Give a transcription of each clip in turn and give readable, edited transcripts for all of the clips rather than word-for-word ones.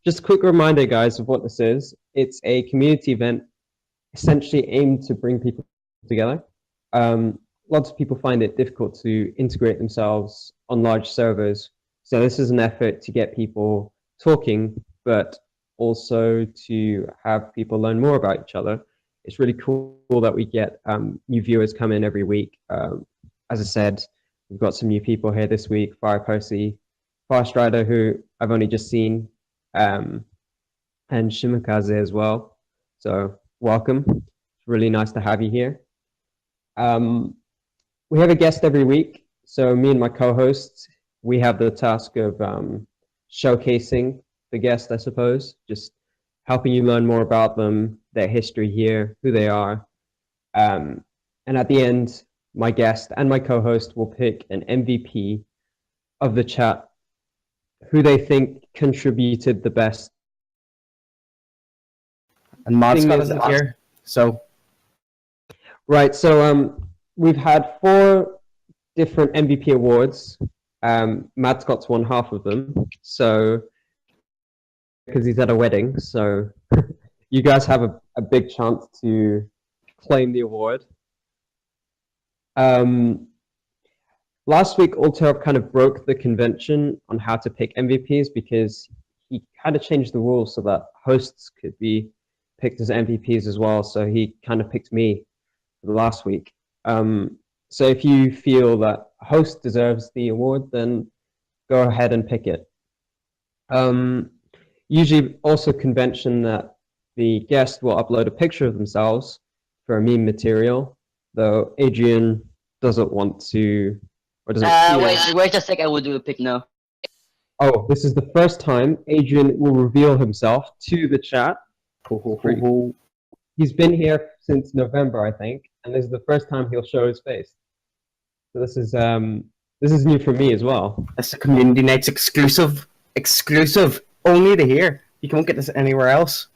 Just a quick reminder, guys, of what this is. It's a community event essentially aimed to bring people together. Lots of people find it difficult to integrate themselves on large servers. So this is an effort to get people talking, but also to have people learn more about each other. It's really cool that we get new viewers come in every week. As I said, we've got some new people here this week, Fire Percy, Fast Rider, who I've only just seen, and Shimakaze as well. So welcome. It's really nice to have you here. We have a guest every week. So me and my co-hosts, we have the task of showcasing the guest, I suppose, just helping you learn more about them, their history here, who they are. And at the end, my guest and my co-host will pick an MVP of the chat, who they think contributed the best. And Modscott isn't here, so... Right, so we've had 4 different MVP awards. Matt Scott's won half of them, so because he's at a wedding, so you guys have a big chance to claim the award. Last week, Alterop kind of broke the convention on how to pick MVPs because he kind of changed the rules so that hosts could be picked as MVPs as well. So he kind of picked me last week. So if you feel that host deserves the award, then go ahead and pick it. Usually also convention that the guest will upload a picture of themselves for a meme material, though Adrien doesn't want to, or doesn't wait a sec, I will do a pick now. Oh, this is the first time Adrien will reveal himself to the chat. He's been here since November, I think, and this is the first time he'll show his face. So this is new for me as well. It's a community night's exclusive, only to here. You can't get this anywhere else.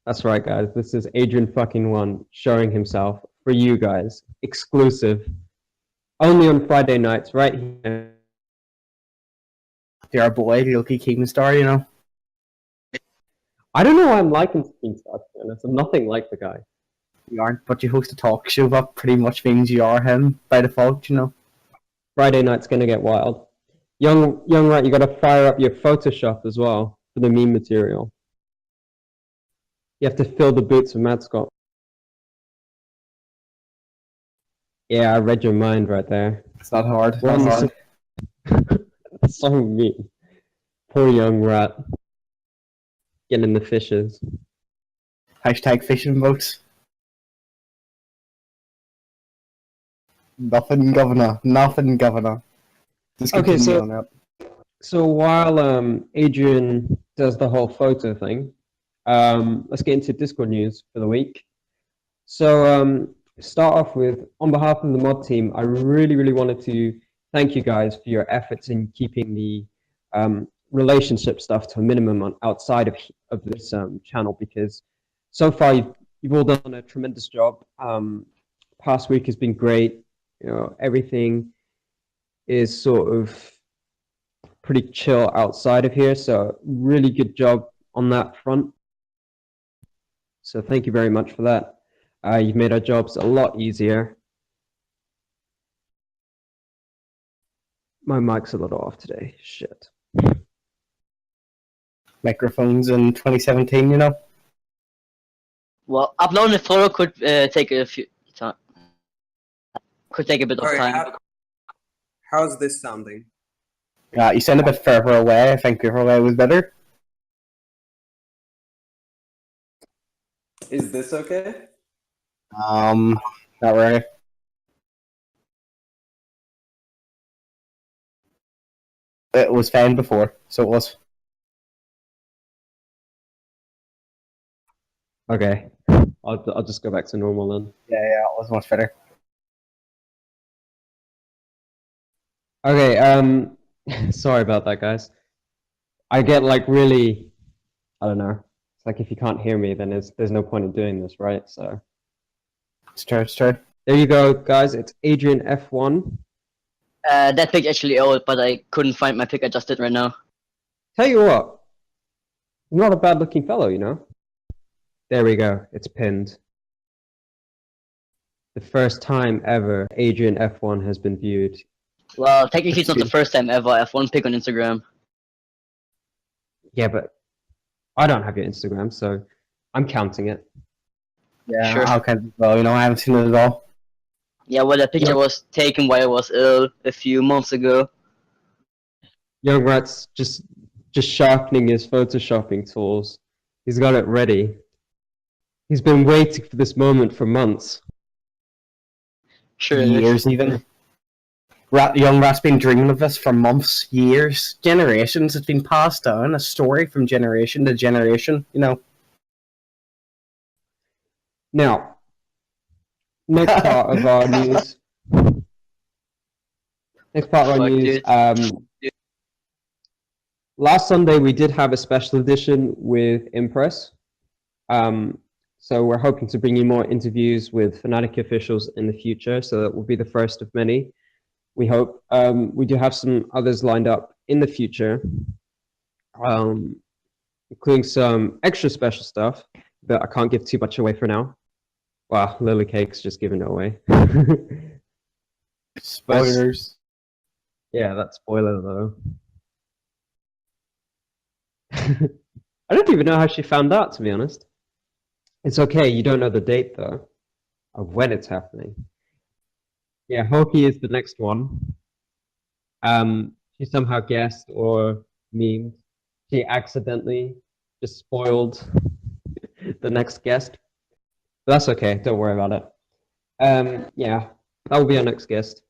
That's right, guys. This is AdyienF1 showing himself for you guys, exclusive, only on Friday nights, right here. You're our boy, Loki Keemstar, you know. I don't know why I'm liking Keemstar, to be honest. I'm nothing like the guy. You aren't, but you host a talk show. That pretty much means you are him by default, you know. Friday night's gonna get wild. Young Rat, you gotta fire up your Photoshop as well for the meme material. You have to fill the boots with Matt Scott. Yeah, I read your mind right there. It's not hard. So mean. Poor young rat. Getting the fishes. Hashtag fishing boats. Nothing, governor. Just okay, so while Adrien does the whole photo thing, let's get into Discord news for the week. So start off with, on behalf of the mod team, I really wanted to thank you guys for your efforts in keeping the relationship stuff to a minimum outside of this channel, because so far you've all done a tremendous job. Past week has been great. You know, everything is sort of pretty chill outside of here, so really good job on that front. So thank you very much for that. You've made our jobs a lot easier. My mic's a little off today. Shit. Microphones in 2017, you know. Well, uploading a photo could take a few time. Could take a bit of time. How's this sounding? You sound a bit further away. I think further away was better. Is this okay? Not really. It was fine before, so it was. Okay, I'll just go back to normal then. Yeah, it was much better. Okay, sorry about that, guys. I get like really, I don't know. It's like if you can't hear me, then there's no point in doing this, right? So It's true. there you go, guys. It's AdyienF1. That pic actually old, but I couldn't find my pic. I just did right now. Tell you what, not a bad looking fellow, you know. There we go. It's pinned. The first time ever AdyienF1 has been viewed. Well, technically it's not the first time ever F1 pick on Instagram. Yeah, but I don't have your Instagram, so I'm counting it. Yeah, Sure. I'll count it as well. You know, I haven't seen it at all. Yeah, well, that picture was taken while I was ill a few months ago. Young Rat's just sharpening his photoshopping tools. He's got it ready. He's been waiting for this moment for months. Sure. Years even. Young Rat's been dreaming of this for months, years, generations. It's been passed down, a story from generation to generation, you know. Now, next part of our news. Next part of our Fuck, news. dude. Last Sunday we did have a special edition with Impress. So we're hoping to bring you more interviews with Fnatic officials in the future. So that will be the first of many. We hope. We do have some others lined up in the future, including some extra special stuff that I can't give too much away for now. Wow, Lily Cake's just giving it away. Spoilers. Yeah, that spoiler though. I don't even know how she found out, to be honest. It's okay, you don't know the date though, of when it's happening. Yeah, Hoki is the next one. She somehow guessed or memed. She accidentally just spoiled the next guest. But that's okay, don't worry about it. Yeah, that will be our next guest.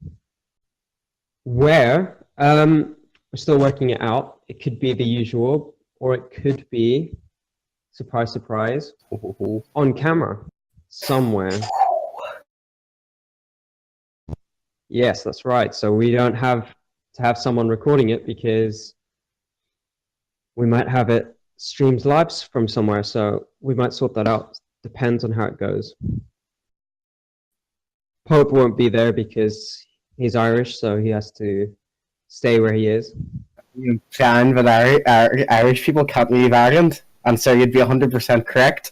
Where? We're still working it out. It could be the usual, or it could be, surprise, surprise, on camera somewhere. Yes, that's right. So we don't have to have someone recording it because we might have it streamed live from somewhere. So we might sort that out. Depends on how it goes. Pope won't be there because he's Irish, so he has to stay where he is. You found that Irish people can't leave Ireland, and so you'd be 100% correct.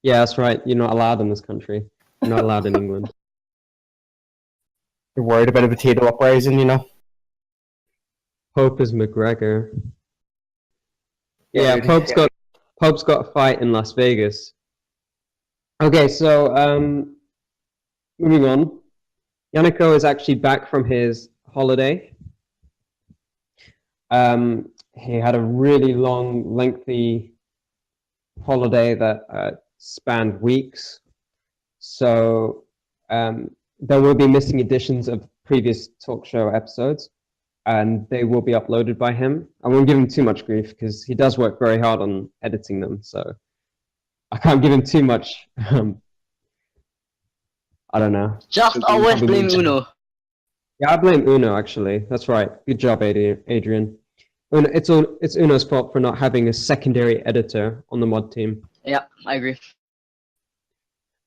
Yeah, that's right. You're not allowed in this country. You're not allowed in England. You're worried about a potato uprising, you know? Pope is McGregor. Yeah, dude. Pope's got a fight in Las Vegas. Okay, so moving on. Yannick is actually back from his holiday. He had a really long, lengthy holiday that spanned weeks. So there will be missing editions of previous talk show episodes, and they will be uploaded by him. I won't give him too much grief because he does work very hard on editing them, so I can't give him too much. I don't know. Just always blame Uno. Yeah, I blame Uno, actually. That's right. Good job, Adrian. It's Uno's fault for not having a secondary editor on the mod team. Yeah, I agree.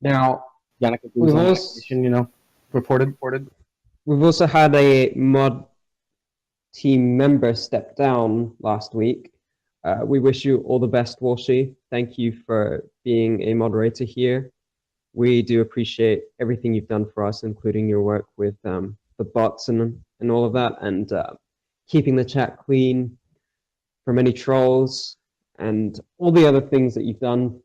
Now, Yannick we've also, you know, reported. we've also had a mod team member step down last week. We wish you all the best, Walshy. Thank you for being a moderator here. We do appreciate everything you've done for us, including your work with the bots and all of that, and keeping the chat clean from any trolls and all the other things that you've done,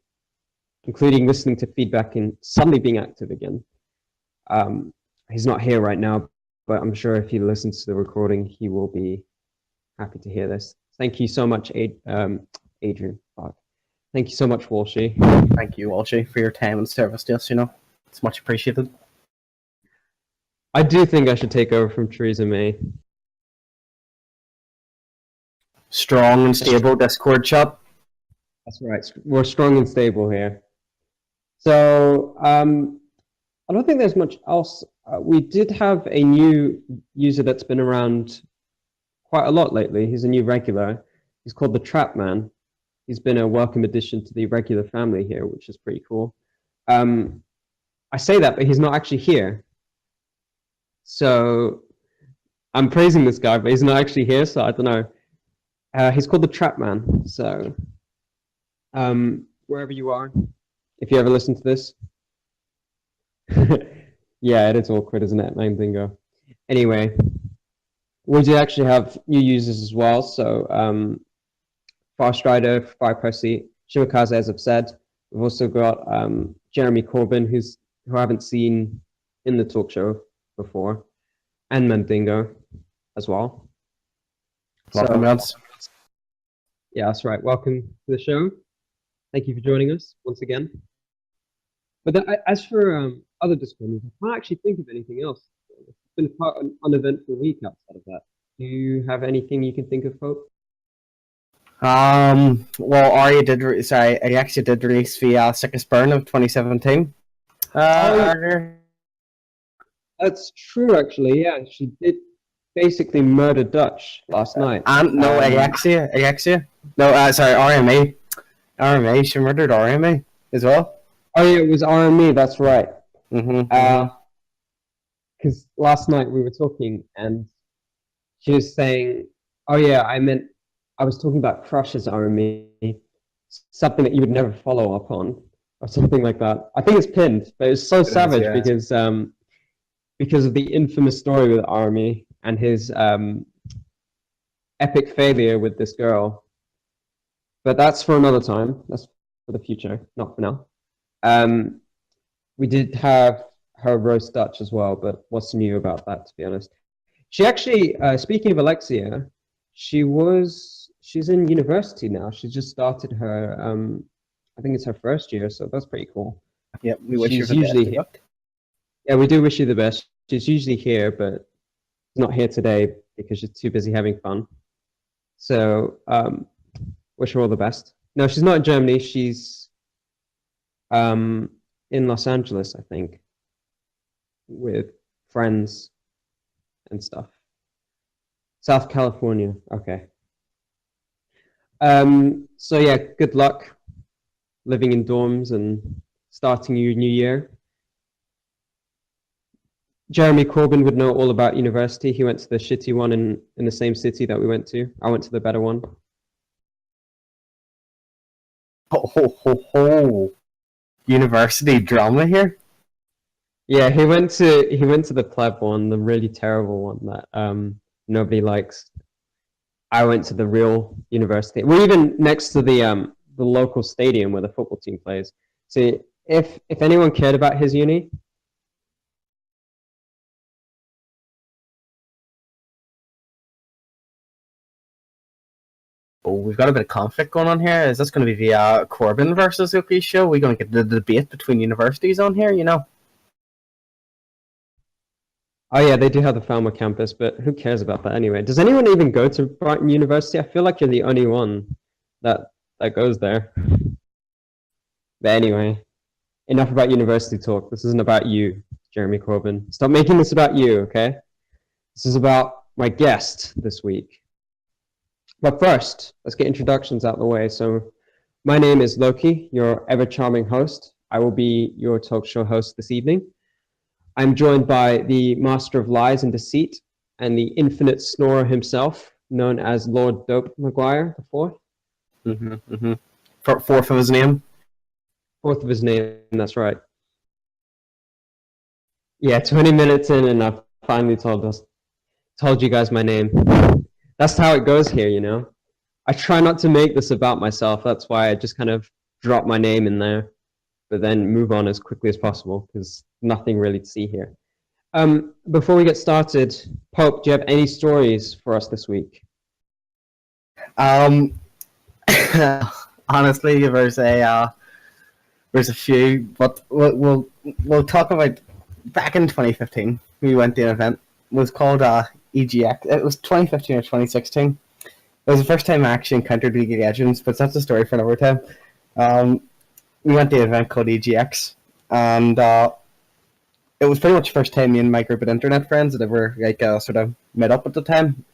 including listening to feedback and suddenly being active again. He's not here right now, but I'm sure if he listens to the recording, he will be happy to hear this. Thank you so much, Adrian. Thank you so much, Walshy. Thank you, Walshy, for your time and service to us, you know. It's much appreciated. I do think I should take over from Theresa May. Strong and stable Discord chat. That's right. We're strong and stable here. So I don't think there's much else. We did have a new user that's been around quite a lot lately. He's a new regular. He's called the Trap Man. He's been a welcome addition to the regular family here, which is pretty cool. I say that, but he's not actually here. So I'm praising this guy, but he's not actually here, so I don't know. He's called the Trap Man. So, wherever you are, if you ever listen to this, yeah, it is awkward, isn't it, Mandingo? Anyway, we do actually have new users as well. So, Fast Rider, Fire Percy, Shimakaze, as I've said. We've also got Jeremy Corbyn, who I haven't seen in the talk show before, and Mandingo as well. Welcome, lads. Yeah, that's right. Welcome to the show. Thank you for joining us once again. But then, as for other Discord news, I can't actually think of anything else. It's been quite an uneventful week outside of that. Do you have anything you can think of, Hope? Well, Aria I actually did release the Sickest Burn of 2017. That's true, actually. Yeah, she did basically murder Dutch last night. No, Alexia. No, sorry, RMA. RMA, she murdered RMA as well. Oh yeah, it was RME. That's right. Mm-hmm. Because last night we were talking, and she was saying, "Oh yeah, I was talking about Crush's RME, something that you would never follow up on, or something like that." I think it's pinned, but it's so savage because of the infamous story with RME and his epic failure with this girl. But that's for another time. That's for the future, not for now. We did have her roast Dutch as well, but what's new about that, to be honest? She actually, speaking of Alexia, she's in university now. She just started her, I think it's her first year, so that's pretty cool. Yeah, we wish you She's the usually best of luck. Yeah, we do wish you the best. She's usually here, but not here today because she's too busy having fun. So, wish her all the best. No, she's not in Germany. She's in Los Angeles, I think, with friends and stuff. South California. Okay. So yeah, good luck living in dorms and starting your new year. Jeremy Corbyn would know all about university. He went to the shitty one in the same city that we went to. I went to the better one. University drama here. Yeah, he went to the pleb one, the really terrible one that nobody likes. I went to the real university. We're even next to the local stadium where the football team plays. So if anyone cared about his uni, Oh, we've got a bit of conflict going on here. Is this going to be the Corbyn versus Yuki show? We're going to get the debate between universities on here, you know? oh yeah, they do have the Falmouth campus, but who cares about that anyway? Does anyone even go to Brighton University? I feel like you're the only one that goes there. But anyway, enough about university talk. This isn't about you, Jeremy Corbyn. Stop making this about you, okay? This is about my guest this week. But first, let's get introductions out of the way. So, my name is Loki, your ever charming host. I will be your talk show host this evening. I'm joined by the master of lies and deceit and the infinite snorer himself, known as Lord Dope Maguire the Fourth. Fourth of his name. Fourth of his name, that's right. Yeah, 20 minutes in and I've finally told you guys my name. That's how it goes here, you know. I try not to make this about myself. That's why I just kind of drop my name in there, but then move on as quickly as possible because nothing really to see here. Before we get started, Pope, do you have any stories for us this week? Honestly, there's a few, but we'll talk about back in 2015. We went to an event. It was called EGX. It was 2015 or 2016. It was the first time I actually encountered League of Legends, but that's a story for another time. We went to an event called EGX, and it was pretty much the first time me and my group of internet friends that ever sort of met up at the time.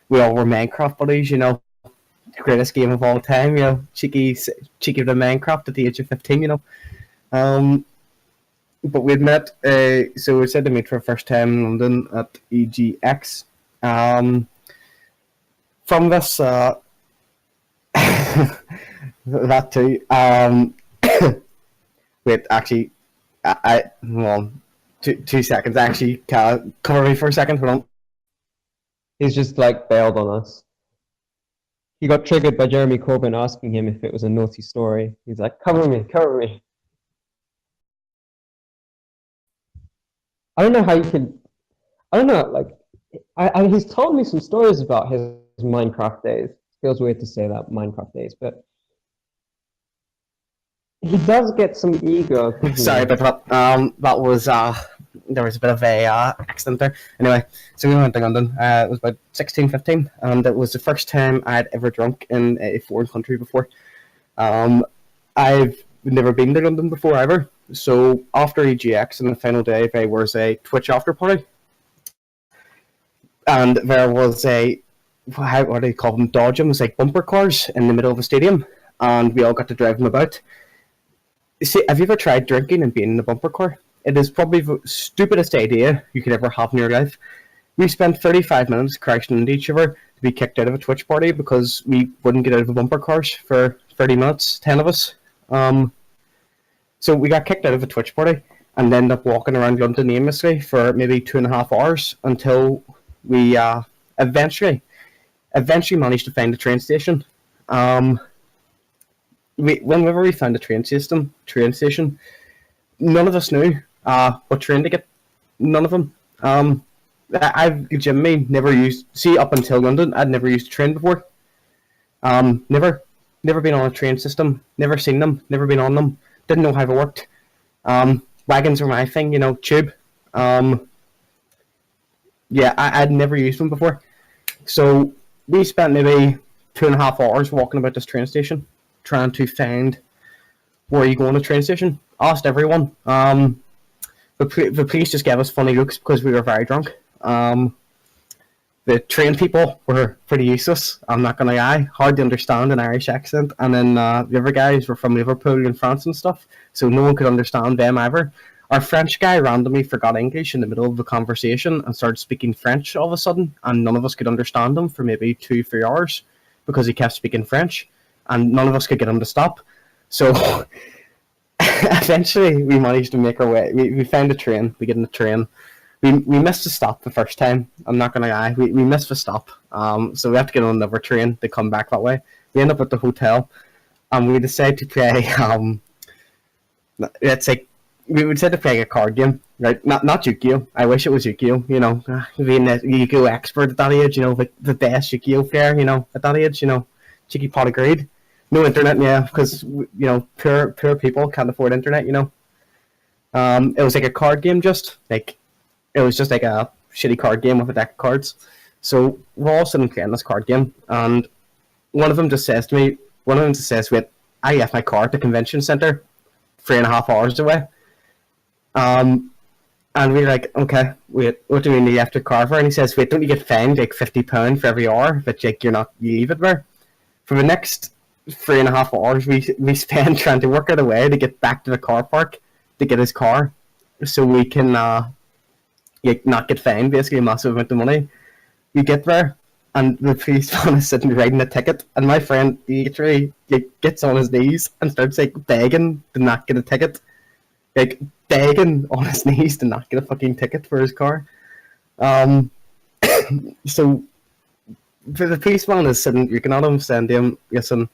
We all were Minecraft buddies, you know, the greatest game of all time, you know, cheeky to Minecraft at the age of 15, you know. But we'd met, so we said to meet for the first time in London at EGX. from this, that too. Wait, actually, well, 2 seconds. Actually, cover me for a second. Hold on. He's just like bailed on us. He got triggered by Jeremy Corbyn asking him if it was a naughty story. He's like, cover me, cover me. I don't know how you can. I don't know. Like, he's told me some stories about his Minecraft days. Feels weird to say that, Minecraft days, but he does get some ego. Sorry about that. That was there was a bit of a accident there. Anyway, so we went to London. It was about 16, 15, and it was the first time I'd ever drunk in a foreign country before. I've never been to London before ever. So after EGX and the final day, there was a Twitch after party, and there was a what do you call them? Dodge them. It was like bumper cars in the middle of a stadium, and we all got to drive them about. See, have you ever tried drinking and being in a bumper car? It is probably the stupidest idea you could ever have in your life. We spent 35 minutes crashing into each other to be kicked out of a Twitch party because we wouldn't get out of the bumper cars for 30 minutes, 10 of us. So we got kicked out of a Twitch party and ended up walking around London aimlessly for maybe 2.5 hours until we eventually managed to find a train station. Whenever we found a train station, none of us knew what train to get. None of them. I've legitimately never used. See, up until London, I'd never used a train before. Never been on a train system. Never seen them. Never been on them. Didn't know how it worked. Wagons were my thing, tube. Yeah, I'd never used them before. So we spent maybe 2.5 hours walking about this train station, trying to find where you go on a train station. Asked everyone. The police just gave us funny looks because we were very drunk. The train people were pretty useless, I'm not gonna lie. Hard to understand an Irish accent. And then the other guys were from Liverpool and France and stuff, so no one could understand them either. Our French guy randomly forgot English in the middle of the conversation and started speaking French all of a sudden, and none of us could understand him for maybe 2-3 hours because he kept speaking French, and none of us could get him to stop. So eventually we managed to make our way. We found a train. We get in the train. We missed the stop the first time. I'm not gonna lie. We missed the stop. So we have to get on another train to come back that way. We end up at the hotel, and we decide to play. It's like we decided to play a card game, right? Not Yu-Gi-Oh. I wish it was Yu-Gi-Oh. Being a Yu-Gi-Oh expert at that age, the best Yu-Gi-Oh player, at that age, cheeky pot of greed. No internet, yeah, because poor people can't afford internet. It was like a card game, it was just like a shitty card game with a deck of cards. So we're all sitting playing this card game, and one of them just says to me, wait, I left my car at the convention centre 3.5 hours away. And we're like, okay, wait, what do we need after car for? And he says, wait, don't you get fined like £50 for every hour that you leave it there? For the next 3.5 hours, we spend trying to work out a way to get back to the car park to get his car, so we can not get fined, basically a massive amount of money. We get there, and the policeman is sitting writing a ticket, and my friend literally gets on his knees and starts begging to not get a ticket, begging on his knees to not get a fucking ticket for his car. So the policeman is sitting, you can at him, saying to him, listen,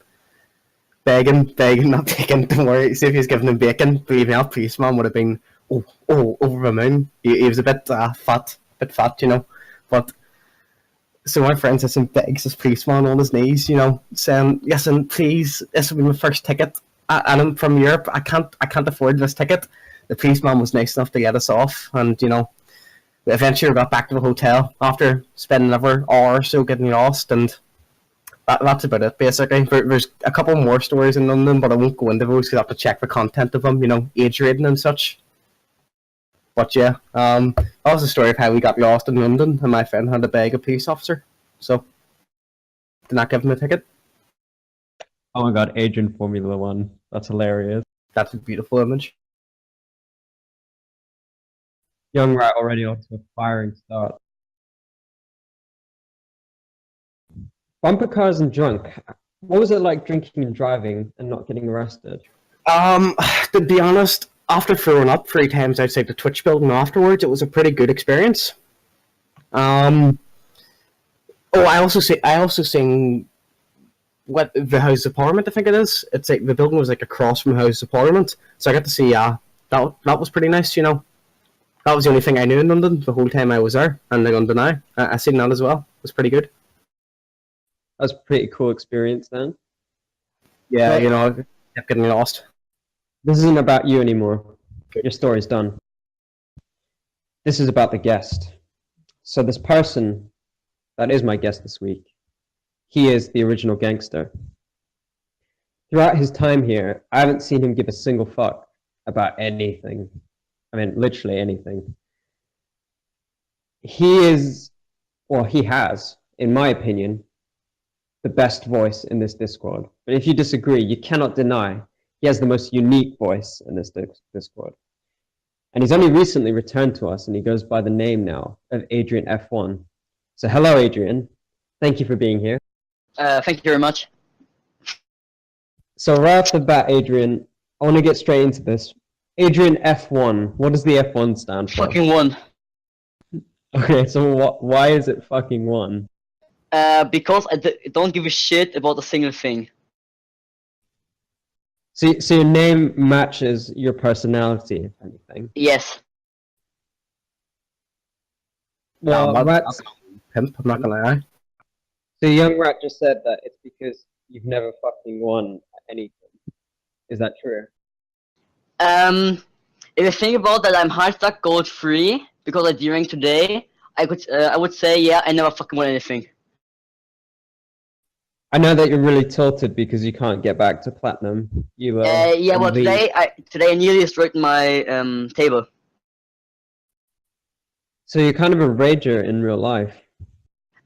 begging, not taking, don't worry, see if he's giving him bacon. Believe me, that policeman would have been over the moon. He was a bit fat, but so my friend sits and begs this policeman on his knees, saying, listen, please, this will be my first ticket, and I'm from Europe, I can't afford this ticket. The policeman was nice enough to get us off, and we eventually got back to the hotel after spending another hour or so getting lost, and that's about it, basically. There's a couple more stories in London, but I won't go into those because I have to check the content of them, age rating and such. But yeah, that was the story of how we got lost in London, and my friend had to beg a police officer, so did not give him a ticket. Oh my god, Adrian Formula 1. That's hilarious. That's a beautiful image. Young Rat already off to a firing start. Bumper cars and drunk. What was it like drinking and driving and not getting arrested? To be honest, after throwing up 3 times outside the Twitch building afterwards, it was a pretty good experience. I also sing what the House of Parliament, I think it is. It's like the building was like across from House of Parliament, so I got to see. That was pretty nice. You know, that was the only thing I knew in London the whole time I was there, and in London now. I seen that as well. It was pretty good. That was a pretty cool experience then. Yeah, Well, you know, I kept getting lost. this isn't about you anymore. Your story's done. This is about the guest. So this person that is my guest this week, he is the original gangster. Throughout his time here, I haven't seen him give a single fuck about anything. I mean, literally anything. He is, well, he has, in my opinion, the best voice in this Discord. But if you disagree, you cannot deny he has the most unique voice in this Discord. And he's only recently returned to us, and he goes by the name now of AdyienF1. So hello, Adrien. Thank you for being here. Thank you very much. So right off the bat, Adrien, I want to get straight into this. AdyienF1, what does the F1 stand for? Fucking one. Okay, so why is it fucking one? Because I don't give a shit about a single thing. So your name matches your personality, if anything. Yes. Well, I'm Rat's, pimp. I'm not gonna lie. so young Rat just said that it's because you've never fucking won anything. Is that true? If you think about that, I'm hashtag gold free because I drank today. I would say yeah, I never fucking won anything. I know that you're really tilted because you can't get back to platinum. Yeah, well today I nearly destroyed my table. So you're kind of a rager in real life.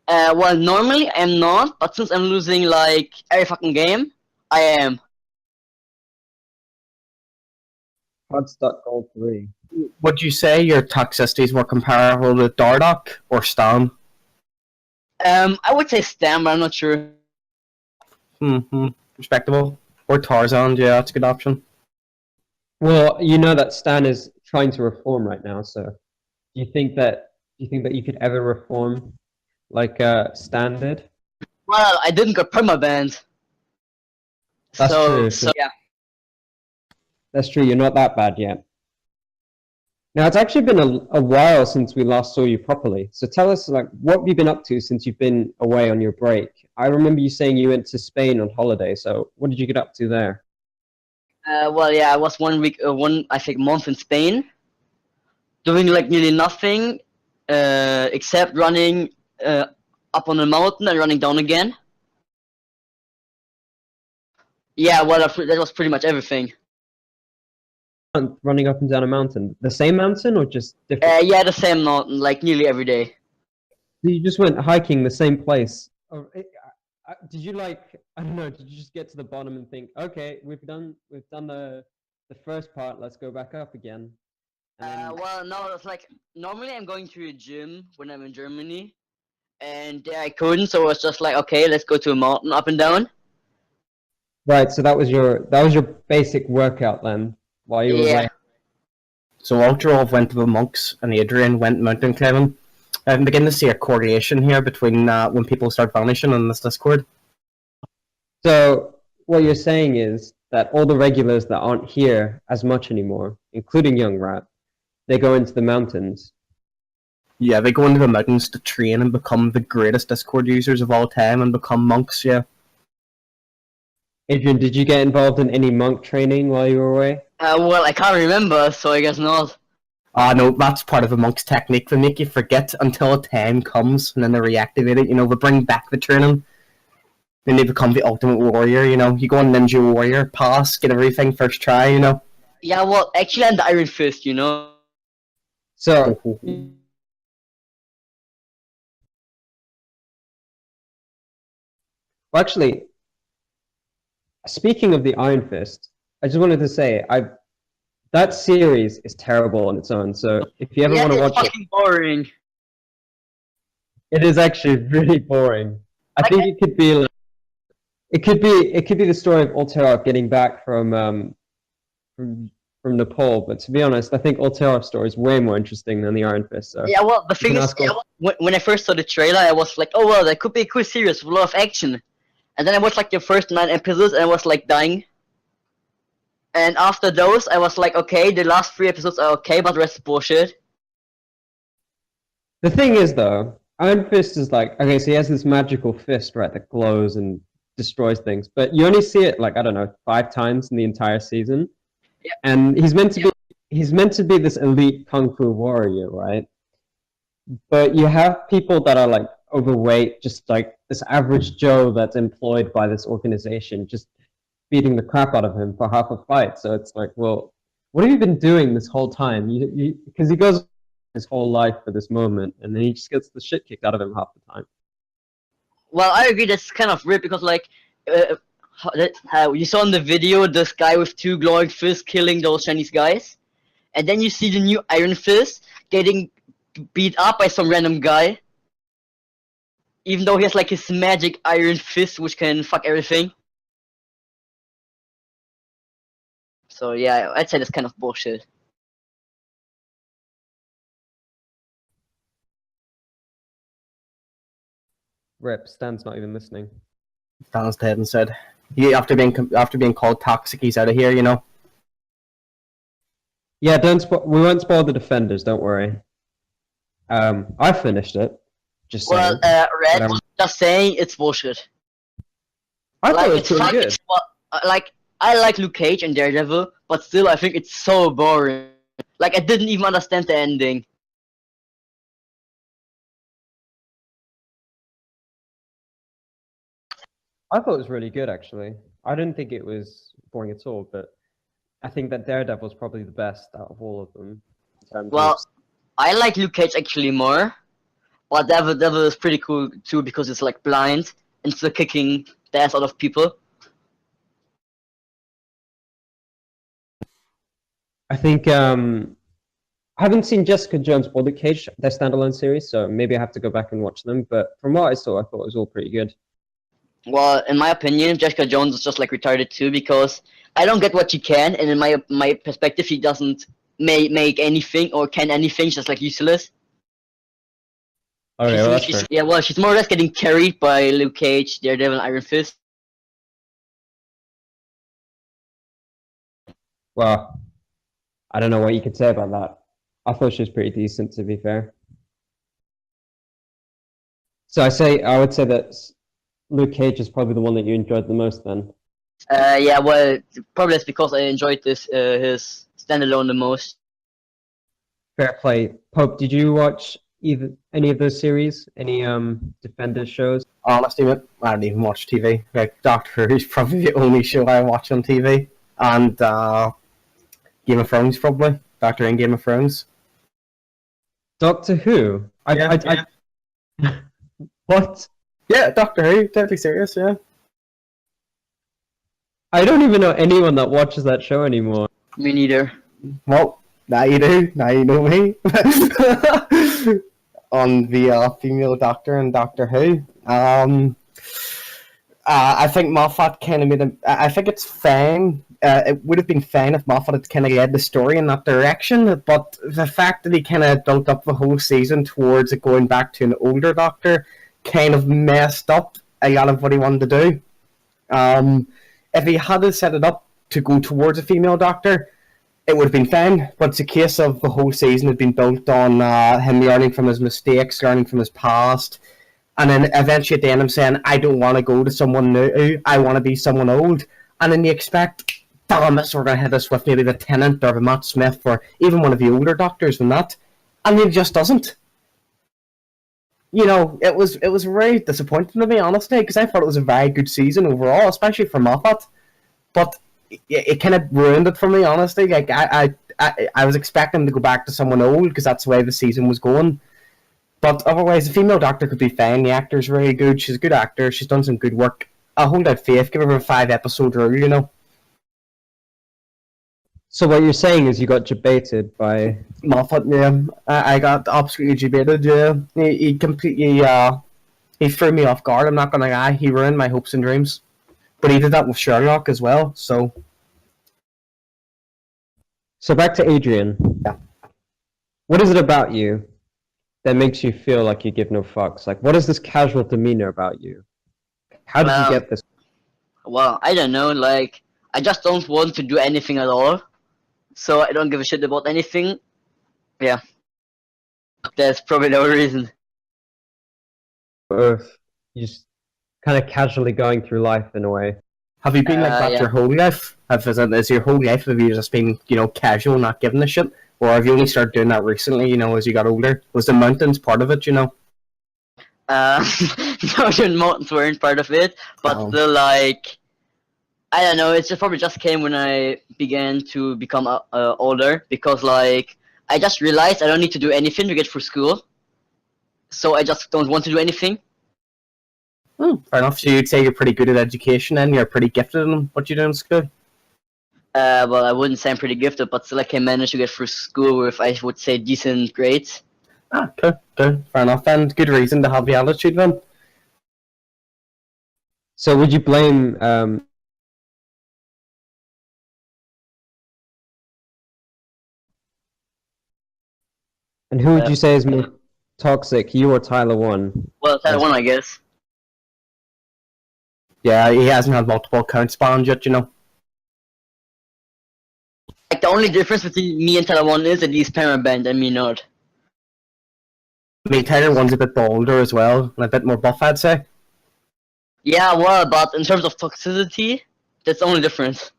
Well normally I'm not, but since I'm losing like every fucking game, I am. Hard stuck gold 3. Would you say your toxicities were comparable to Dardock or Stan? I would say Stam, but I'm not sure. Respectable. Or Tarzan, yeah, that's a good option. Well, you know that Stan is trying to reform right now, so do you think that you could ever reform like Stan did? Well, I didn't get permabanned. That's true. So yeah. That's true, you're not that bad yet. Now, it's actually been a while since we last saw you properly. So tell us, like, what have you been up to since you've been away on your break? I remember you saying you went to Spain on holiday, so what did you get up to there? Well, yeah, I was 1 week, I think month in Spain, doing like nearly nothing, except running up on a mountain and running down again. Yeah, well, that was pretty much everything. Running up and down a mountain. The same mountain or just different? Yeah, the same mountain, like nearly every day. So you just went hiking the same place. Did you like, I don't know, did you just get to the bottom and think, okay, we've done the first part, let's go back up again? Well, no, it's like normally I'm going to a gym when I'm in Germany, and there I couldn't, so it was just like, okay, let's go to a mountain up and down. Right, so that was your basic workout then, while you were away. So Ultrov went to the monks and Adrien went mountain climbing. I'm beginning to see a correlation here between when people start vanishing on this Discord. So what you're saying is that all the regulars that aren't here as much anymore, including Young Rat, they go into the mountains. Yeah, they go into the mountains to train and become the greatest Discord users of all time and become monks, yeah. Adrien, did you get involved in any monk training while you were away? Well, I can't remember, so I guess not. No, that's part of the monk's technique. They make you forget until a time comes, and then they reactivate it. You know, they bring back the training. Then they become the ultimate warrior, you know. You go on Ninja Warrior, pass, get everything first try, you know. Yeah, well, actually I'm the Iron Fist, you know. So, well, actually, speaking of the Iron Fist, I just wanted to say, that series is terrible on its own. So if you ever want to watch it's fucking boring. it is actually really boring. I think it could be like, it could be the story of Altera getting back from Nepal. But to be honest, I think Altera's story is way more interesting than the Iron Fist. So Yeah, well, the you thing can is, ask all- when I first saw the trailer, I was like, oh well, that could be a cool series with a lot of action. And then I watched like the first 9 episodes, and I was like dying. And after those, I was like, okay, the last 3 episodes are okay, but the rest is bullshit. The thing is, though, Iron Fist is like, okay, so he has this magical fist, right, that glows and destroys things, but you only see it like, I don't know, 5 times in the entire season. Yeah. And he's meant to be this elite kung fu warrior, right? But you have people that are like overweight, just like this average Joe that's employed by this organization, just beating the crap out of him for half a fight. So it's like, well, what have you been doing this whole time? Because he goes his whole life for this moment, and then he just gets the shit kicked out of him half the time. Well, I agree, that's kind of weird, because like, how you saw in the video this guy with 2 glowing fists killing those Chinese guys, and then you see the new Iron Fist getting beat up by some random guy, even though he has like his magic Iron Fist which can fuck everything. So yeah, I'd say that's kind of bullshit. Rip, Stan's not even listening. Stan's dead and said, after being called toxic, he's out of here. You know. Yeah, we won't spoil the Defenders, don't worry. I finished it. Just saying. Well, Red, But, just saying, it's bullshit. I thought Like, it was it's pretty like, good. like, I like Luke Cage and Daredevil, but still I think it's so boring. Like, I didn't even understand the ending. I thought it was really good, actually. I didn't think it was boring at all, but I think that Daredevil's probably the best out of all of them. In terms Well, of, I like Luke Cage actually more, but Daredevil is pretty cool too because it's like blind and still kicking the ass out of people. I think I haven't seen Jessica Jones or Luke Cage, their standalone series, so maybe I have to go back and watch them. But from what I saw, I thought it was all pretty good. Well, in my opinion, Jessica Jones is just like retarded too because I don't get what she can, and in my perspective, she doesn't make anything or can anything. She's just like useless. Okay, well, that's fair. Yeah, well, she's more or less getting carried by Luke Cage, Daredevil, and Iron Fist. Well, I don't know what you could say about that. I thought she was pretty decent, to be fair. So I would say that Luke Cage is probably the one that you enjoyed the most then. Yeah, well, probably that's because I enjoyed this his standalone the most. Fair play. Pope, did you watch any of those series? Any Defenders shows? Honestly, mate, I don't even watch TV. Like, Doctor Who's probably the only show I watch on TV, and Game of Thrones probably. Doctor in Game of Thrones. Doctor Who? What? Yeah, Doctor Who. Deadly serious. Yeah. I don't even know anyone that watches that show anymore. Me neither. Well, now you do. Now you know me. On the female Doctor and Doctor Who. I think Moffat kind of made him. I think it's fine. It would have been fine if Moffat had kind of led the story in that direction, but the fact that he kind of built up the whole season towards it going back to an older Doctor kind of messed up a lot of what he wanted to do. If he had set it up to go towards a female Doctor, it would have been fine, but it's a case of the whole season had been built on him learning from his mistakes, learning from his past, and then eventually at the end I'm saying, I don't want to go to someone new, I want to be someone old, and then you expect, damn it, so we're going to hit us with maybe the Tennant or the Matt Smith or even one of the older Doctors than that, and it just doesn't. You know, it was very disappointing to me, honestly, because I thought it was a very good season overall, especially for Moffat, but it kind of ruined it for me, honestly. Like, I was expecting to go back to someone old because that's the way the season was going. But otherwise, the female Doctor could be fine. The actor's really good. She's a good actor. She's done some good work. I'll hold out faith. Give her a 5-episode rule, you know. So what you're saying is you got debated by Moffat, yeah. I got absolutely debated, yeah. He completely He threw me off guard. I'm not gonna lie. He ruined my hopes and dreams. But he did that with Sherlock as well. So So back to Adrian. Yeah. What is it about you that makes you feel like you give no fucks? Like, what is this casual demeanor about you? How did you Well, get this? Well, I don't know. Like, I just don't want to do anything at all. So I don't give a shit about anything. Yeah. That's probably the only reason. Earth, you just kind of casually going through life in a way. have you been like that Yeah. your whole life? Is your whole life have you just been, casual, not giving a shit? Or have you only started doing that recently, as you got older? Was the mountains part of it, Mountain mountains weren't part of it, but Oh. still, like, I don't know. It's just probably just came when I began to become older, because like I just realized I don't need to do anything to get through school, so I just don't want to do anything. Fair enough. So you'd say you're pretty good at education and you're pretty gifted in what you do in school? Well, I wouldn't say I'm pretty gifted, but still I can manage to get through school with, I would say, decent grades. Cool. Fair enough. And good reason to have the attitude then. So would you blame and who would you say is more toxic, you or Tyler1? Well, that one, I guess. Yeah, he hasn't had multiple accounts banned yet, Like, the only difference between me and Tyler 1 is that he's permabanned and me not. I mean, Tyler one's a bit bolder as well, and a bit more buff, I'd say. Yeah, well, but in terms of toxicity, that's the only difference.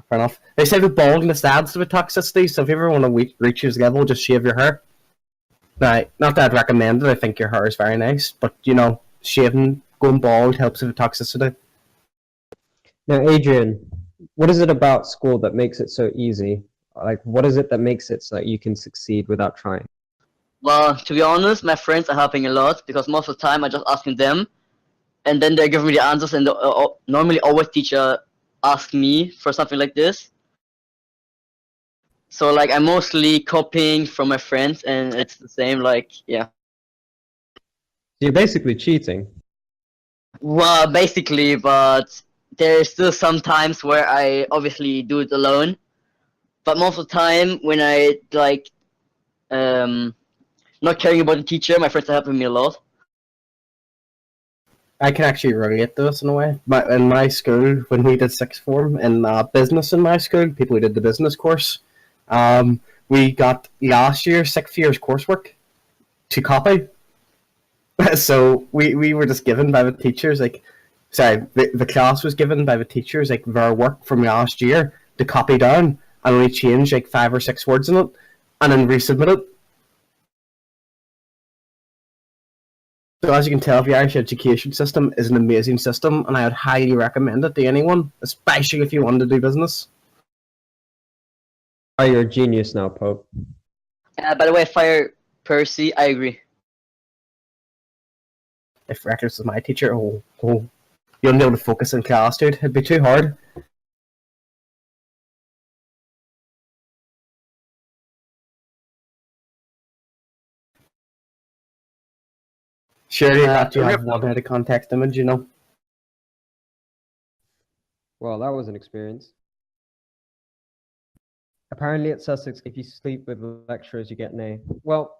Fair enough. They say with baldness adds to the toxicity, so if you ever want to reach his level, just shave your hair. Now, not that I'd recommend it, I think your hair is very nice, but, shaving, going bald helps with the toxicity. Now, Adrian, what is it about school that makes it so easy? Like, what is it that makes it so that you can succeed without trying? Well, to be honest, my friends are helping a lot, because most of the time I just asking them, and then they're giving me the answers, and normally always teacher asks me for something like this. So like I'm mostly copying from my friends, and it's the same. Like, yeah. You're basically cheating. Well, basically, but there's still some times where I obviously do it alone. But most of the time, when I like, not caring about the teacher, my friends are helping me a lot. I can actually relate to this in a way. In my school, when we did sixth form in business in my school, people who did the business course, we got last year, 6th year's coursework to copy. So we were just given by the teachers, the class was given by the teachers, their work from last year to copy down and only change 5 or 6 words in it and then resubmit it. So as you can tell, the Irish education system is an amazing system, and I would highly recommend it to anyone, especially if you want to do business. Oh, you're a genius now, Pope. By the way, fire Percy. I agree. If Reckless was my teacher, you wouldn't be able to focus in class, dude. It'd be too hard. Surely not you have one out of context image, Well, that was an experience. Apparently at Sussex, if you sleep with lecturers, you get an A. Well,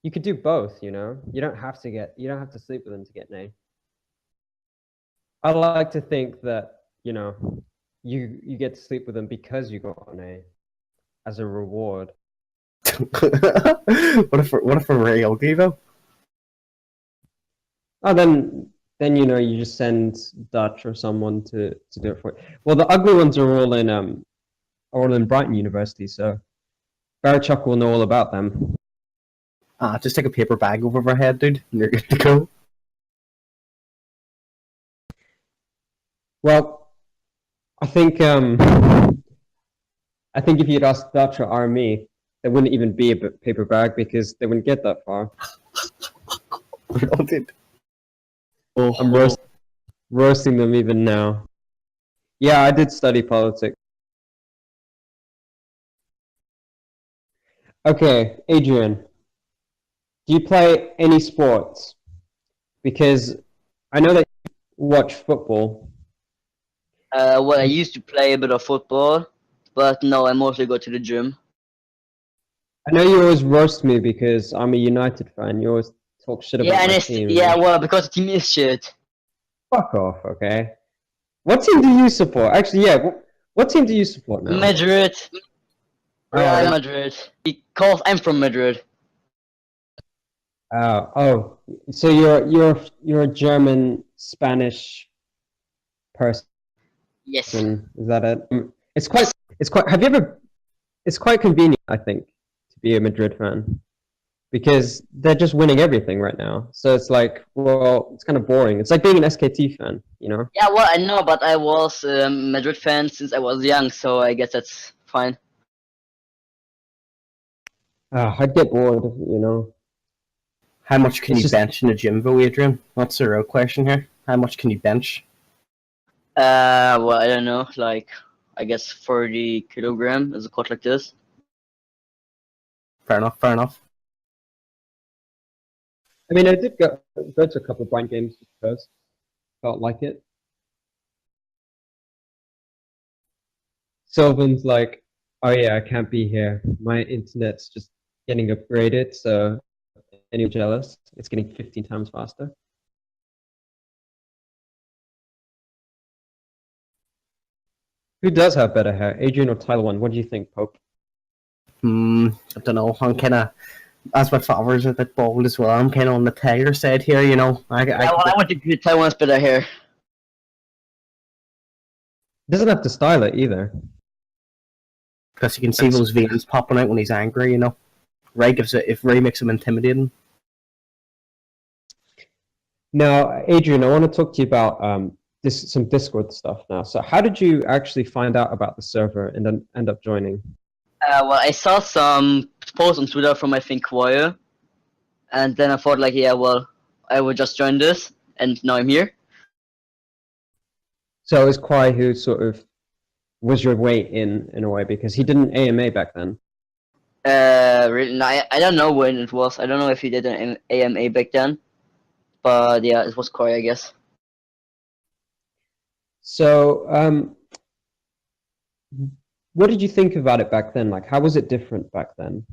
you could do both, You don't have to sleep with them to get an A. I like to think that, you get to sleep with them because you got an A as a reward. What if we're really ugly though? Oh, then you just send Dutch or someone to do it for you. Well, the ugly ones are all in Brighton University, so Barichuk will know all about them. Just take a paper bag over our head, dude, and you're good to go. Well, I think if you'd asked Dutch or me, there wouldn't even be a paper bag because they wouldn't get that far. Oh, dude. I'm roasting them even now. Yeah, I did study politics. Okay, Adrian, do you play any sports? Because I know that you watch football. Well, I used to play a bit of football, but no, I mostly go to the gym. I know you always roast me because I'm a United fan. You always talk shit about Yeah, and my it's team. yeah, well, because the team is shit. Fuck off, okay? What team do you support? Actually, yeah. What team do you support now? Madrid, Oh, Real yeah. Madrid. Because I'm from Madrid. Oh, so you're a German Spanish person. Yes. Is that it? It's quite. Have you ever? It's quite convenient, I think, to be a Madrid fan because they're just winning everything right now. So it's like, well, it's kind of boring. It's like being an SKT fan, you know? Yeah, well, I know, but I was a Madrid fan since I was young, so I guess that's fine. I'd get bored, you know. How much can It's you just bench in a gym, though, Adrian? That's the real question here. How much can you bench? Well, I don't know, like, I guess 40 kilogram is a cut like this. Fair enough, fair enough. I mean, I did go to a couple of blind games just because felt like it. Sylvan's like, oh yeah, I can't be here. My internet's just getting upgraded, so anyone jealous? It's getting 15 times faster. Who does have better hair, Adrian or Taiwan? What do you think, Pope? I don't know. I'm kind of, as my father's a bit bald as well, I'm kind of on the Taylor side here, you know. Yeah, well, I want to give Taiwan's better hair. Doesn't have to style it either. Because you can see those veins popping out when he's angry, you know. Ray gives it, if Ray makes him intimidating. Now, Adrian, I want to talk to you about some Discord stuff now. So, how did you actually find out about the server and then end up joining? Well, I saw some posts on Twitter from, I think, Wire, and then I thought, like, yeah, well, I would just join this, and now I'm here. So, it was Kwai who sort of was your way in a way because he didn't AMA back then. Really, no, I don't know when it was. I don't know if he did an AMA back then, but yeah, it was Corey, I guess. So, what did you think about it back then? Like, how was it different back then?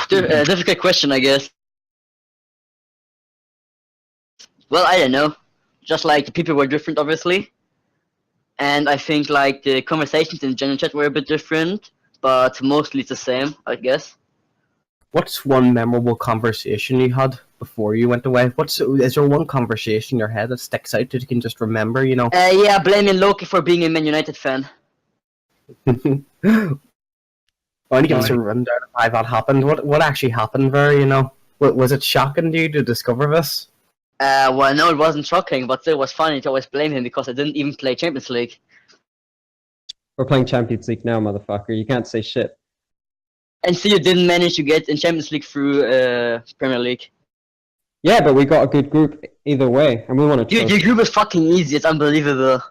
Difficult question, I guess. Well, I don't know. Just like the people were different, obviously. And I think like the conversations in the general chat were a bit different, but mostly it's the same, I guess. What's one memorable conversation you had before you went away? Is there one conversation in your head that sticks out that you can just remember, you know? Yeah, blaming Loki for being a Man United fan. Why don't you give us a rundown of how that happened? What actually happened there, you know? Was it shocking to you to discover this? Well, no, it wasn't shocking, but it was funny to always blame him because I didn't even play Champions League. We're playing Champions League now, motherfucker. You can't say shit. And so you didn't manage to get in Champions League through Premier League. Yeah, but we got a good group either way, and we want to. Dude, your group is fucking easy. It's unbelievable.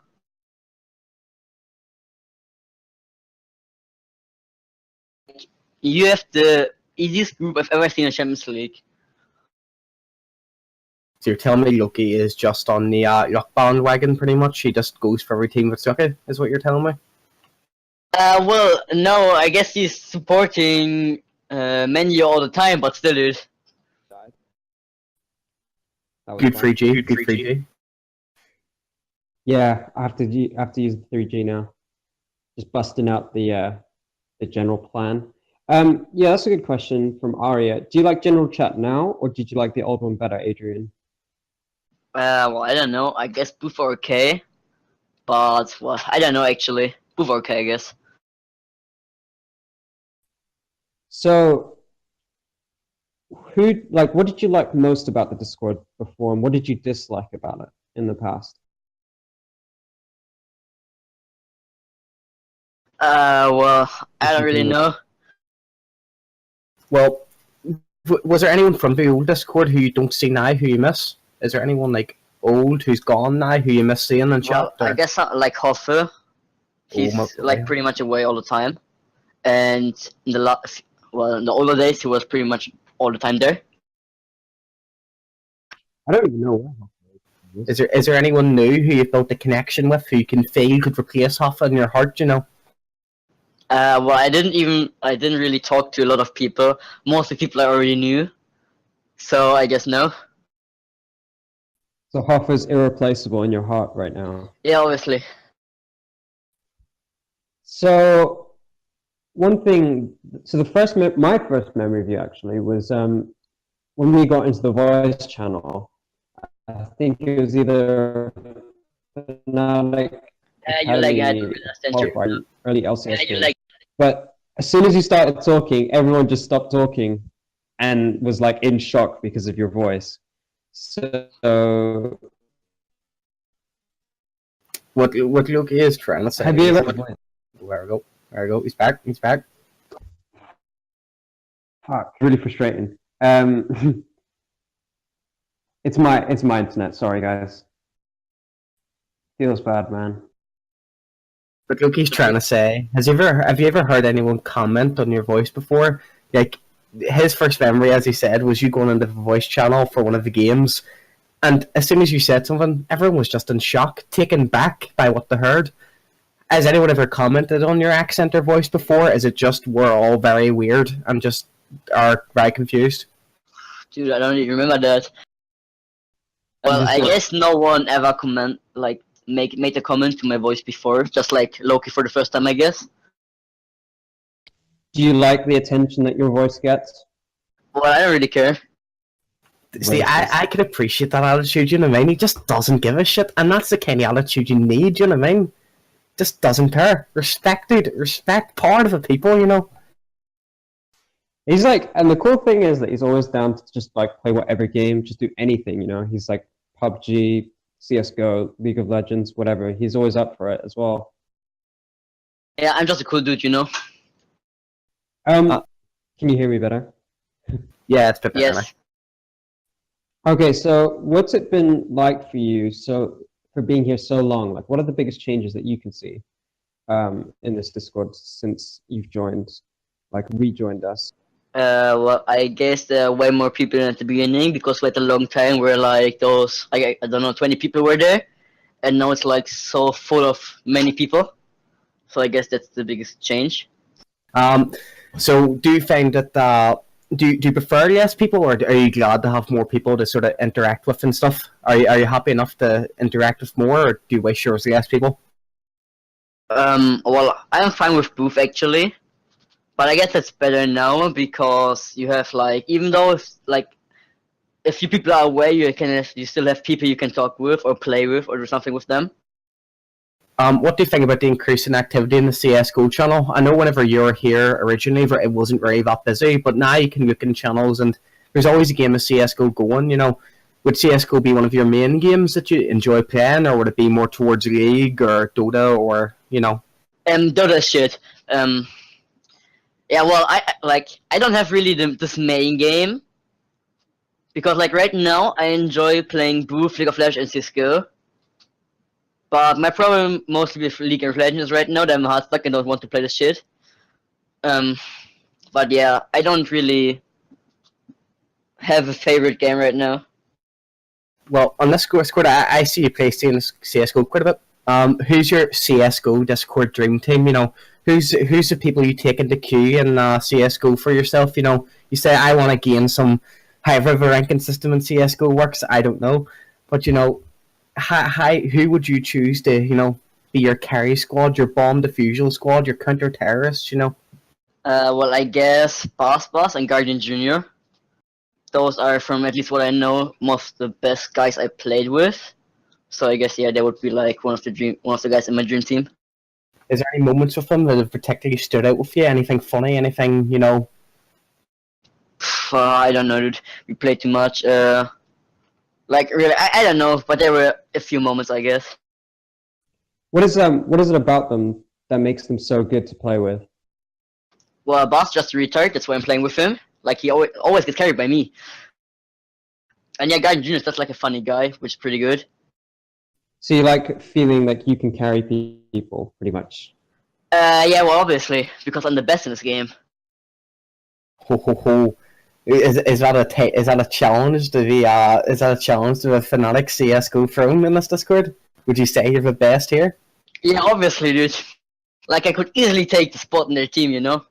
You have the easiest group I've ever seen in Champions League. So you're telling me Loki is just on the Yuck bandwagon, pretty much? He just goes for every team that's Yucky, is what you're telling me? Well, no, I guess he's supporting Menu all the time, but still, dude. Good 3G, good 3G. Yeah, I have to use the 3G now. Just busting out the general plan. Yeah, that's a good question from Aria. Do you like general chat now, or did you like the old one better, Adrian? Well, I don't know. I guess both are okay, but well, I don't know actually. Both are okay, I guess. So, what did you like most about the Discord before, and what did you dislike about it in the past? Well, I don't really know. Well, was there anyone from the old Discord who you don't see now, who you miss? Is there anyone like old who's gone now who you miss seeing in chat? Well, I guess like Hoffe. He's like pretty much away all the time, and in the older days he was pretty much all the time there. I don't even know where. Is there anyone new who you've built a connection with who you can feel could replace Hoffa in your heart? You know. Well, I didn't really talk to a lot of people. Most of the people I already knew. So I guess no. So Hoffa's irreplaceable in your heart right now. Yeah, obviously. So one thing, so my first memory of you actually was when we got into the voice channel. I think it was either Fnatic You like Academy or early LCS you game. like. But as soon as you started talking, everyone just stopped talking and was like in shock because of your voice. So What Loki is trying to say. have you ever? There we go. He's back. Fuck, really frustrating. It's my internet. Sorry, guys. Feels bad, man. What Loki's trying to say. Have you ever heard anyone comment on your voice before? Like his first memory, as he said, was you going into the voice channel for one of the games, and as soon as you said something, everyone was just in shock, taken back by what they heard. Has anyone ever commented on your accent or voice before? Is it just we're all very weird and just are very confused? Dude, I don't even remember that. Well, I guess no one ever made a comment to my voice before, just like Loki for the first time, I guess. Do you like the attention that your voice gets? Well, I don't really care. See, I can appreciate that attitude, you know what I mean? He just doesn't give a shit, and that's the kind of attitude you need, you know what I mean? Just doesn't care. Respect, dude. Respect part of the people, you know? He's like, and the cool thing is that he's always down to just like play whatever game, just do anything, you know? He's like PUBG, CSGO, League of Legends, whatever. He's always up for it as well. Yeah, I'm just a cool dude, you know? Can you hear me better? Yeah, it's a bit better. Yes. Okay, so what's it been like for you for being here so long? Like, what are the biggest changes that you can see in this Discord since you've rejoined us? Well, I guess there are way more people than at the beginning because we had a long time where like those, I don't know, 20 people were there, and now it's like so full of many people. So I guess that's the biggest change. So do you find that do you prefer less people, or are you glad to have more people to sort of interact with and stuff? Are you happy enough to interact with more, or do you wish there was less people? Well, I'm fine with both actually, but I guess that's better now because you have like, even though if few people are away, you still have people you can talk with or play with or do something with them. What do you think about the increase in activity in the CSGO channel? I know whenever you were here originally, it wasn't really that busy, but now you can look in channels and there's always a game of CSGO going, you know. Would CSGO be one of your main games that you enjoy playing, or would it be more towards League or Dota or, you know? Dota shit. Yeah, well, I don't have really this main game because like right now I enjoy playing both League of Legends and CSGO. But my problem mostly with League of Legends right now that I'm hard stuck and don't want to play this shit. But yeah, I don't really have a favorite game right now. Well, on this Discord, I see you play CSGO quite a bit. Who's your CSGO Discord dream team? You know, who's the people you take into queue in CSGO for yourself? You know, you say I want to gain some, however the ranking system in CSGO works. I don't know, but you know, who would you choose to, you know, be your carry squad, your bomb defusal squad, your counter terrorists? You know. Well, I guess Boss and Guardian Jr. Those are, from at least what I know, most of the best guys I played with. So I guess yeah, they would be like one of the guys in my dream team. Is there any moments with them that have particularly stood out with you? Anything funny? Anything, you know? I don't know, dude. We played too much. Like really, I don't know, but there were a few moments, I guess. What is it about them that makes them so good to play with? Well, Boss just a retard. That's why I'm playing with him. Like he always gets carried by me. And yeah, Guardian Jr. is just like a funny guy, which is pretty good. So you like feeling like you can carry people, pretty much? Yeah, well, obviously, because I'm the best in this game. Ho ho ho. Is that a challenge to the Fnatic CS:GO throne in this Discord? Would you say you're the best here? Yeah, obviously, dude. Like I could easily take the spot in their team, you know.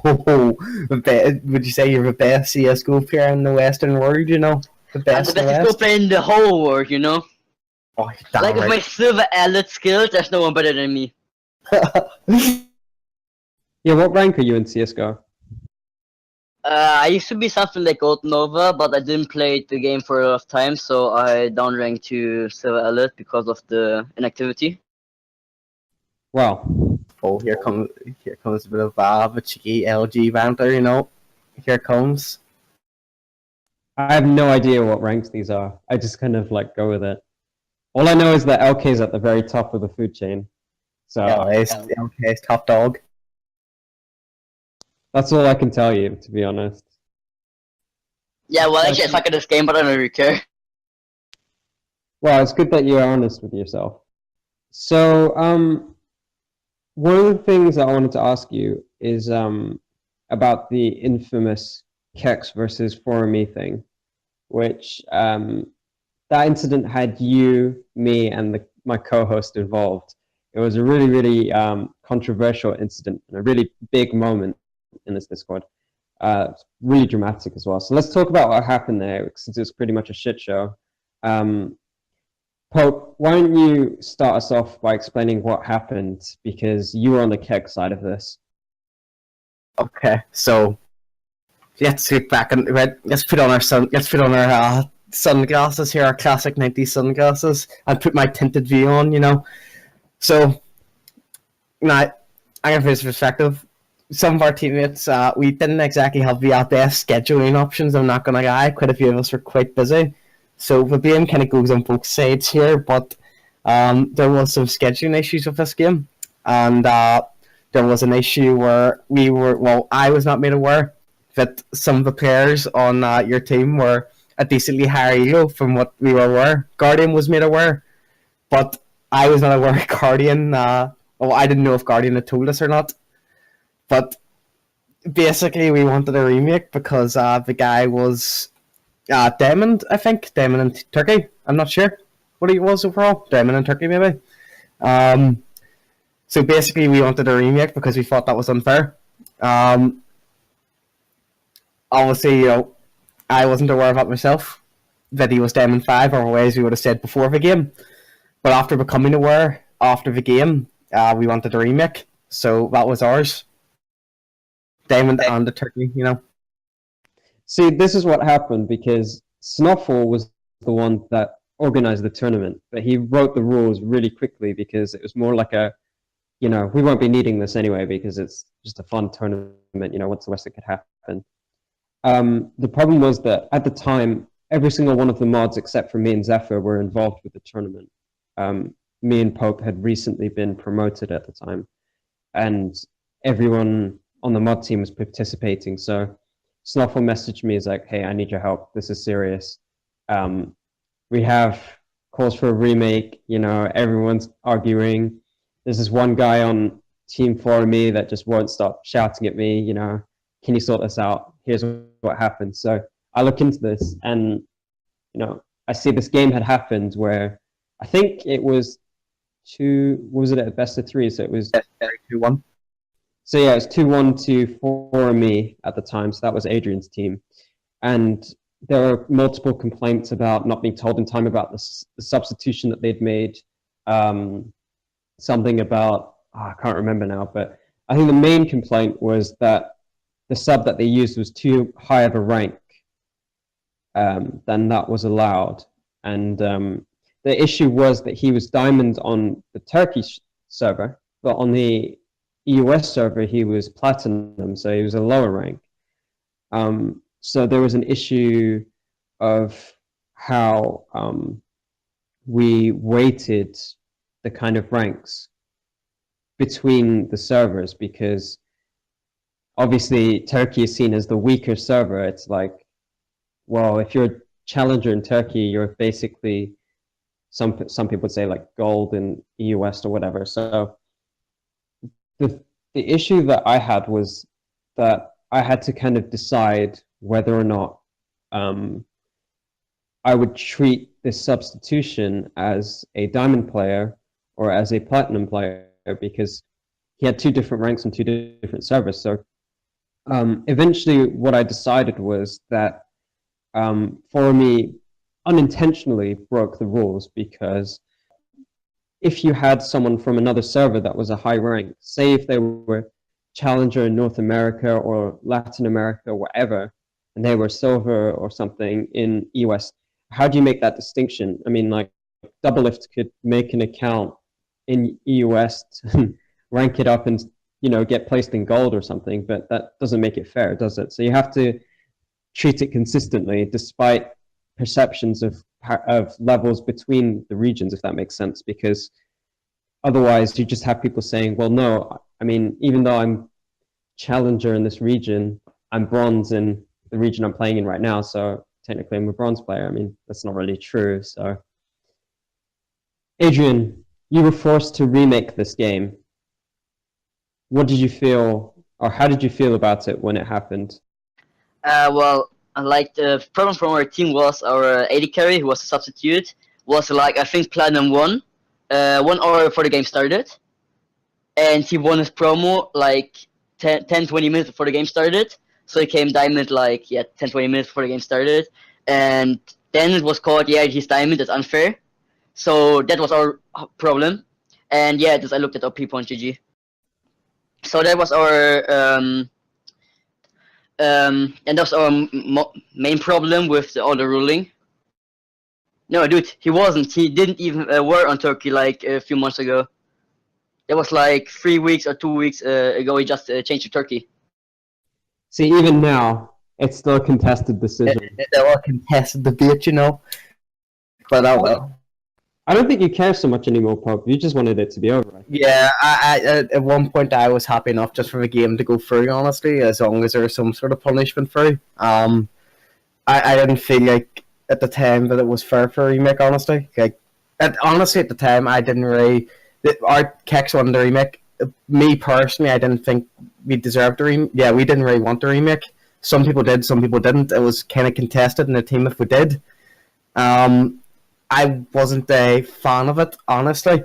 Would you say you're the best CS:GO player in the Western world? You know, the I'm best the in the best go West. player in the whole world, you know. Oh, damn Like with my right. silver alert skills, there's no one better than me. Yeah, what rank are you in CS:GO? I used to be something like Gold Nova, but I didn't play the game for a lot of time, so I downranked to silver alert because of the inactivity. Wow. Oh, here comes a bit of a cheeky LG banter. You know, here comes. I have no idea what ranks these are. I just kind of like go with it. All I know is that LK is at the very top of the food chain. So LK's top dog. that's all I can tell you, to be honest. Yeah, well, actually, I suck at this game, but I don't really care. Well, it's good that you're honest with yourself. So, one of the things I wanted to ask you is about the infamous Kex versus Forumi thing, which that incident had you, me, and my co-host involved. It was a really, really controversial incident and a really big moment in this Discord. Really dramatic as well. So let's talk about what happened there, since it was pretty much a shit show. Pope, why don't you start us off by explaining what happened, because you were on the Kex side of this. Okay, so let's get back and let's put on our sunglasses here, our classic 90s sunglasses, and put my tinted view on. You know, so now I have this perspective. Some of our teammates, we didn't exactly have the best scheduling options. I'm not gonna lie, quite a few of us were quite busy. So the blame kind of goes on both sides here, but there was some scheduling issues with this game, and there was an issue where I was not made aware that some of the players on your team were a decently higher elo from what we were aware. Guardian was made aware, but I was not aware Guardian, I didn't know if Guardian had told us or not. But basically we wanted a remake because the guy was Diamond, I think. Diamond in Turkey. I'm not sure what he was overall. Diamond in Turkey, maybe. So basically, we wanted a remake because we thought that was unfair. Obviously, you know, I wasn't aware of it myself, that he was Diamond 5, or otherwise we would have said before the game. But after becoming aware after the game, we wanted a remake. So that was ours. Diamond and the Turkey, you know. See, this is what happened, because Snuffle was the one that organized the tournament, but he wrote the rules really quickly because it was more like we won't be needing this anyway because it's just a fun tournament, what's the worst that could happen. The problem was that at the time, every single one of the mods except for me and Zephyr were involved with the tournament. Me and Pope had recently been promoted at the time, and everyone on the mod team was participating. So Snuffle messaged me, is like, hey, I need your help. This is serious. We have calls for a remake. Everyone's arguing. There's this one guy on Team Forumi that just won't stop shouting at me, can you sort this out? Here's what happened. So I look into this, and I see this game had happened where I think it was a best of 3? So it was 2-1. So yeah, it was 2-1 to Forumi at the time. So that was Adrian's team, and there were multiple complaints about not being told in time about the substitution that they'd made. Something about I can't remember now, but I think the main complaint was that the sub that they used was too high of a rank than that was allowed, and the issue was that he was diamond on the Turkish server, but on the EUS server he was platinum, so he was a lower rank. So there was an issue of how we weighted the kind of ranks between the servers, because obviously Turkey is seen as the weaker server. It's like, well, if you're a challenger in Turkey, you're basically, some people would say, like gold in EU West or whatever. So the issue that I had was that I had to kind of decide whether or not I would treat this substitution as a diamond player or as a platinum player, because he had two different ranks on two different servers. So eventually what I decided was that for me, unintentionally broke the rules, because if you had someone from another server that was a high rank, say if they were challenger in North America or Latin America or whatever, and they were silver or something in EOS, how do you make that distinction? I mean, like, Doublelift could make an account in EOS to rank it up and, you know, get placed in gold or something, but that doesn't make it fair, does it? So you have to treat it consistently despite perceptions of levels between the regions, if that makes sense, because otherwise you just have people saying, well, no, I mean, even though I'm challenger in this region, I'm bronze in the region I'm playing in right now, so technically I'm a bronze player. I mean, that's not really true. So Adrien, you were forced to remake this game. What did you feel, or how did you feel about it when it happened? Well, like the problem from our team was our AD carry, who was a substitute, was like, I think, Platinum 1, 1 hour before the game started. And he won his promo like 10-20 minutes before the game started. So he came Diamond like, 10-20 minutes before the game started. And then it was called, he's Diamond, that's unfair. So that was our problem. And I looked at our people.gg. So that was our and that was our main problem with all the ruling. No, dude, he wasn't. He didn't even were on Turkey like a few months ago. It was like 3 weeks or 2 weeks ago. He just changed to Turkey. See, even now, it's still a contested decision. It's still a contested debate, you know. But oh well. I don't think you care so much anymore, Pop. You just wanted it to be over. Yeah, I at one point I was happy enough just for the game to go through, honestly, as long as there was some sort of punishment through. I didn't feel like at the time that it was fair for a remake, honestly. Like, honestly, at the time, I didn't really... Our Kex wanted the remake. Me, personally, I didn't think we deserved the remake. Yeah, we didn't really want the remake. Some people did, some people didn't. It was kind of contested in the team if we did. I wasn't a fan of it, honestly.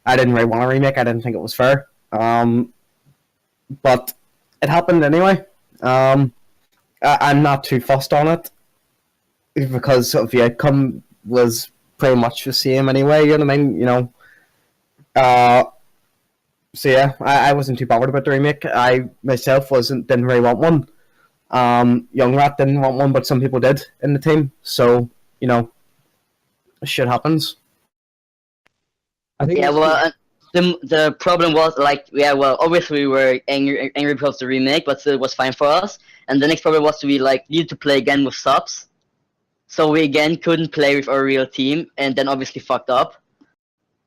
I didn't really want a remake. I didn't think it was fair. But it happened anyway. I'm not too fussed on it, because sort of the outcome was pretty much the same anyway, you know what I mean? You know. So yeah, I wasn't too bothered about the remake. I myself didn't really want one. Young Rat didn't want one, but some people did in the team. So, you know, shit happens. I think the problem was like, obviously we were angry because of the remake, but it was fine for us. And the next problem was we needed to play again with subs, so we again couldn't play with our real team, and then obviously fucked up.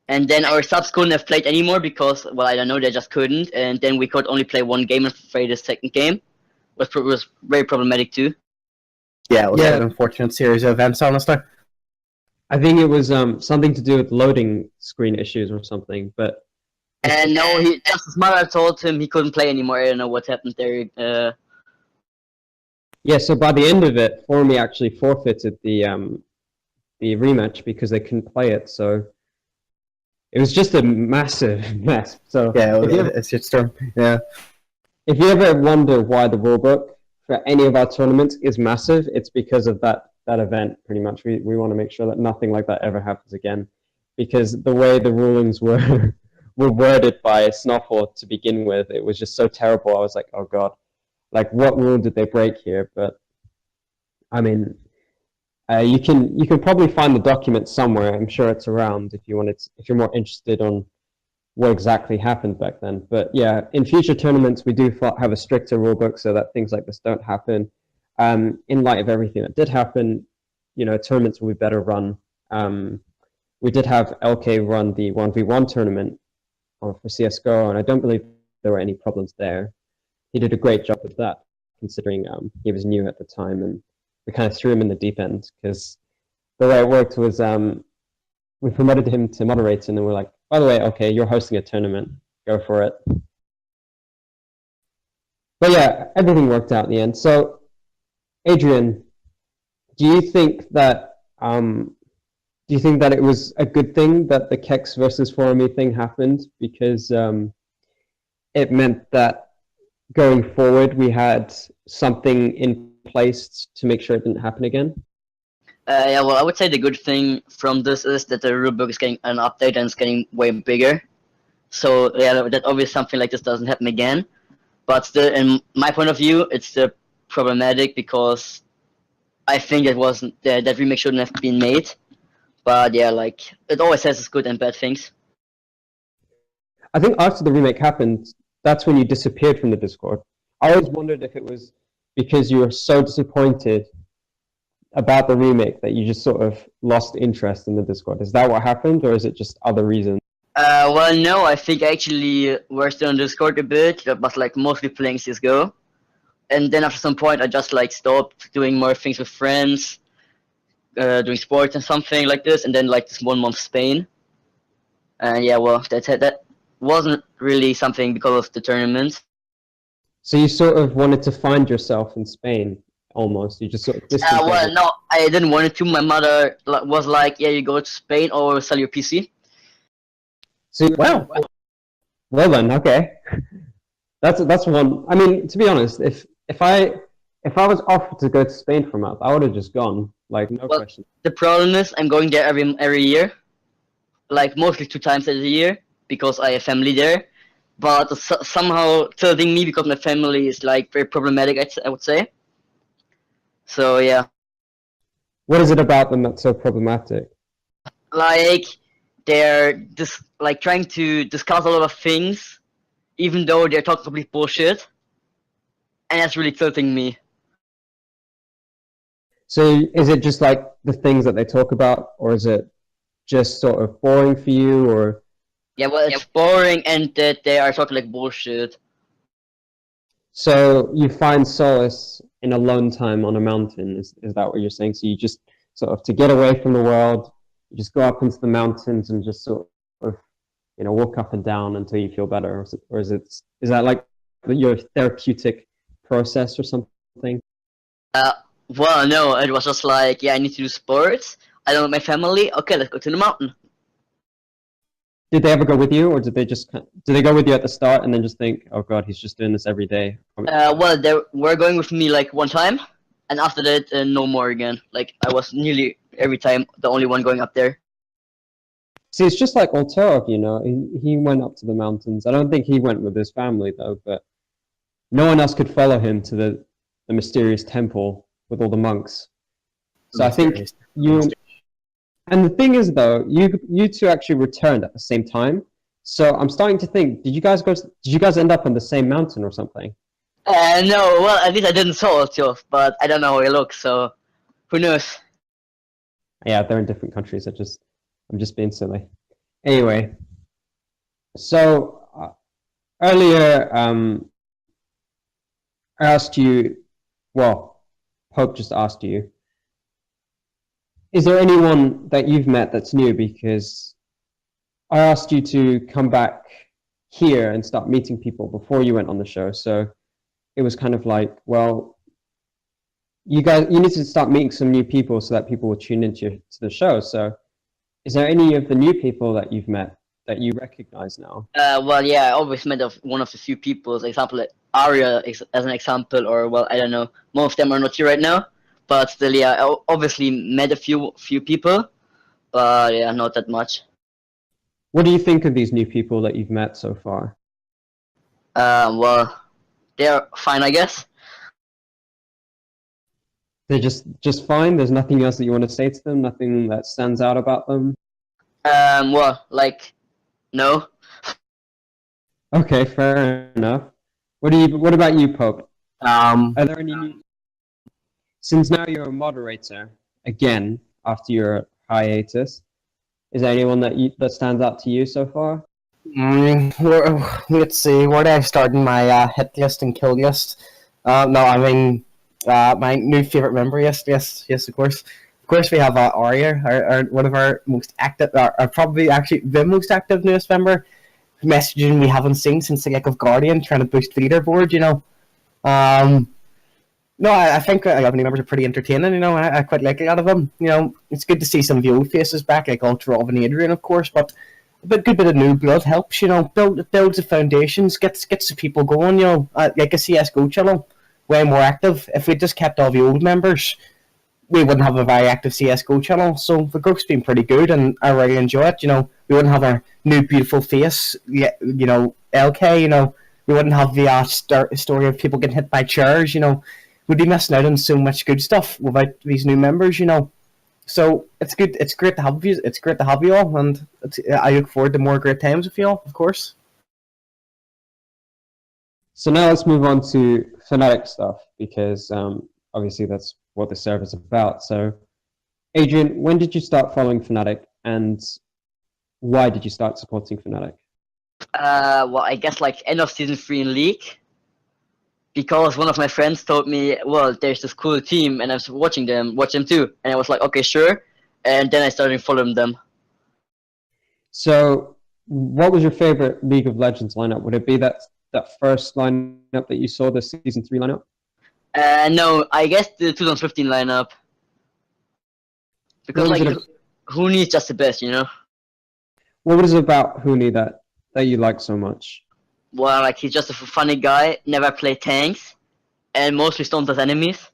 And then our subs couldn't have played anymore because, I don't know, they just couldn't. And then we could only play one game and play the second game, which was very problematic too. Yeah, it was an unfortunate series of events, honestly. I think it was something to do with loading screen issues or something, but... And no, his mother told him he couldn't play anymore. I don't know what happened there. Yeah, so by the end of it, Formy actually forfeited the rematch because they couldn't play it, so... It was just a massive mess. So yeah, it's just yeah. If you ever wonder why the rulebook for any of our tournaments is massive, it's because of that event. Pretty much, we want to make sure that nothing like that ever happens again, because the way the rulings were worded by Snuffle to begin with, it was just so terrible. I was like, oh god, like what rule did they break here? But I mean. You can probably find the document somewhere. I'm sure it's around if if you're more interested on what exactly happened back then. But yeah, in future tournaments we do have a stricter rulebook so that things like this don't happen. In light of everything that did happen, you know, tournaments will be better run. We did have LK run the 1v1 tournament for CS:GO, and I don't believe there were any problems there. He did a great job with that, considering he was new at the time, and we kind of threw him in the deep end, because the way it worked was we promoted him to moderator, and then we're like, by the way, okay, you're hosting a tournament, go for it. But yeah, everything worked out in the end. So, Adrien, do you think that it was a good thing that the Kex versus Forami thing happened because it meant that going forward we had something in place to make sure it didn't happen again? Yeah, well, I would say the good thing from this is that the rulebook is getting an update and it's getting way bigger. So yeah, that obviously something like this doesn't happen again. But still, in my point of view, it's still problematic because I think that remake shouldn't have been made. But yeah, like it always has its good and bad things. I think after the remake happened, that's when you disappeared from the Discord. I always wondered if it was because you were so disappointed about the remake that you just sort of lost interest in the Discord. Is that what happened, or is it just other reasons? Well, no, I think actually we're still on Discord a bit, but like mostly playing CSGO. And then after some point, I just like stopped doing more things with friends, doing sports and something like this, and then like this 1 month Spain. And yeah, well, that wasn't really something because of the tournament. So you sort of wanted to find yourself in Spain, almost. You just sort of distanced Well, yourself. no, I didn't want it to. My mother was like, "Yeah, you go to Spain or sell your PC." So well then, okay. That's one. I mean, to be honest, if I was offered to go to Spain for a month, I would have just gone, like no Well, question. The problem is, I'm going there every year, like mostly 2 times a year because I have family there. But somehow tilting me because my family is like very problematic, I would say. So yeah, What is it about them that's so problematic? like they're just like trying to discuss a lot of things, even though they're talking complete bullshit, and that's really tilting me. So is it just like the things that they talk about, or is it just sort of boring for you, or Yeah, well, it's boring and that they are talking like bullshit. so you find solace in alone time on a mountain? Is that what you're saying? So you just sort of, to get away from the world, you just go up into the mountains and just sort of, walk up and down until you feel better, or is that like your therapeutic process or something? Well, no, it was just like, yeah, I need to do sports. I don't know my family. Okay, let's go to the mountain. Did they ever go with you, or did they go with you at the start and then just think, oh god, he's just doing this every day? Well, they were going with me like 1 time, and after that, no more again. Like I was nearly every time the only one going up there. See, it's just like Alterov, he went up to the mountains. I don't think he went with his family though, but no one else could follow him to the mysterious temple with all the monks. So I think you. And the thing is, though, you two actually returned at the same time. So I'm starting to think, did you guys end up on the same mountain or something? No, well, at least I didn't saw Altiof, but I don't know how he looks, so who knows? Yeah, they're in different countries. I'm just being silly. Anyway, so earlier I asked you, well, Pope just asked you, is there anyone that you've met that's new? Because I asked you to come back here and start meeting people before you went on the show. So it was kind of like, well, you need to start meeting some new people so that people will tune into the show. So is there any of the new people that you've met that you recognize now? Well, yeah, I always met one of the few people. For example, like Aria as an example, or well, I don't know. Most of them are not here right now, but still, yeah, I obviously met a few people, but yeah, not that much. What do you think of these new people that you've met so far? Well, they're fine, I guess. They're just fine. There's nothing else that you want to say to them. Nothing that stands out about them. Well, like, no. Okay, fair enough. What about you, Pope? Are there any new... Since now you're a moderator again after your hiatus, is there anyone that stands out to you so far? Let's see, where did I start in my hit list and kill list? No, I mean my new favorite member. Yes, of course. Of course, we have Aria, our one of our most active, probably actually the most active newest member. Messaging we haven't seen since the of Guardian, trying to boost leaderboard. No, I think our new members are pretty entertaining. I quite like a lot of them. It's good to see some of the old faces back, like Ultra and Adrian, of course, but a good bit of new blood helps. Builds the foundations, gets the people going. Like a CS:GO channel, way more active. If we just kept all the old members, we wouldn't have a very active CS:GO channel. So the growth's been pretty good, and I really enjoy it. We wouldn't have a new beautiful face. LK. We wouldn't have the story of people getting hit by chairs. We'd be missing out on so much good stuff without these new members. So it's good. It's great to have you. It's great to have you all, and I look forward to more great times with you all, of course. So now let's move on to Fnatic stuff, because obviously that's what the server's about. So, Adrien, when did you start following Fnatic, and why did you start supporting Fnatic? Well, I guess like end of season 3 in League, because one of my friends told me, well, there's this cool team, and I was watch them too, and I was like, okay, sure, and then I started following them. So, what was your favorite League of Legends lineup? Would it be that first lineup that you saw, the season 3 lineup? No, I guess the 2015 lineup, because like Huni is just the best, What was it about Huni that you like so much? Well, like he's just a funny guy, never played tanks, and mostly stuns his enemies.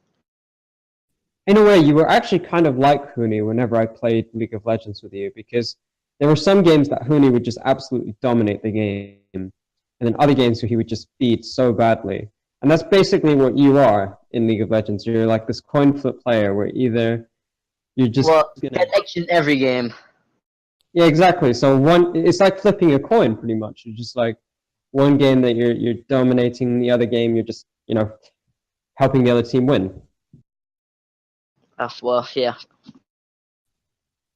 In a way, you were actually kind of like Huni whenever I played League of Legends with you, because there were some games that Huni would just absolutely dominate the game, and then other games where he would just beat so badly. And that's basically what you are in League of Legends. You're like this coin flip player where either you're just get action every game. Yeah, exactly. So it's like flipping a coin, pretty much. You're just like one game that you're dominating, the other game you're just helping the other team win. Well, yeah.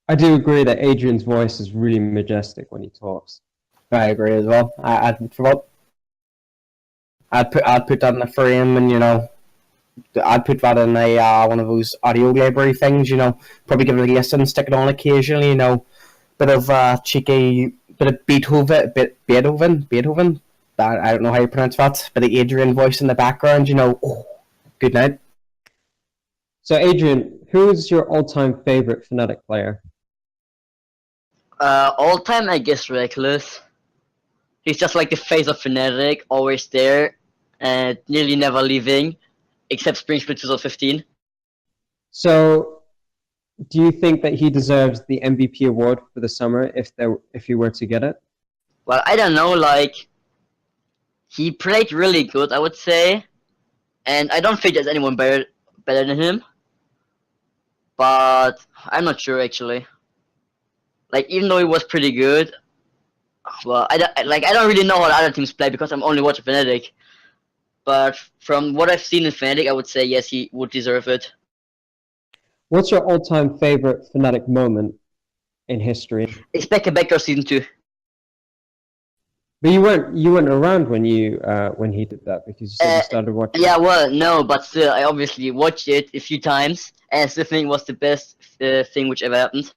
I do agree that Adrian's voice is really majestic when he talks. I agree as well. I'd put that in a frame, and I'd put that in a one of those audio library things. Probably give it a listen, stick it on occasionally. Bit of cheeky, bit of Beethoven. I don't know how you pronounce that. Bit of Adrian voice in the background. Good night. So Adrian, who is your all-time favorite Fnatic player? All time, I guess Reckless. He's just like the face of Fnatic, always there, and nearly never leaving, except Spring Split 2015. So, do you think that he deserves the MVP award for the summer if he were to get it? Well, I don't know. Like, he played really good, I would say, and I don't think there's anyone better than him. But I'm not sure actually. Like, even though he was pretty good. Well, I don't really know how the other teams play because I'm only watching Fnatic. But from what I've seen in Fnatic, I would say yes, he would deserve it. What's your all-time favorite Fnatic moment in history? It's Backer Season 2. But you weren't around when he did that, because you said you started watching. Yeah, well, no, but still, I obviously watched it a few times, and I still think it was the best thing which ever happened.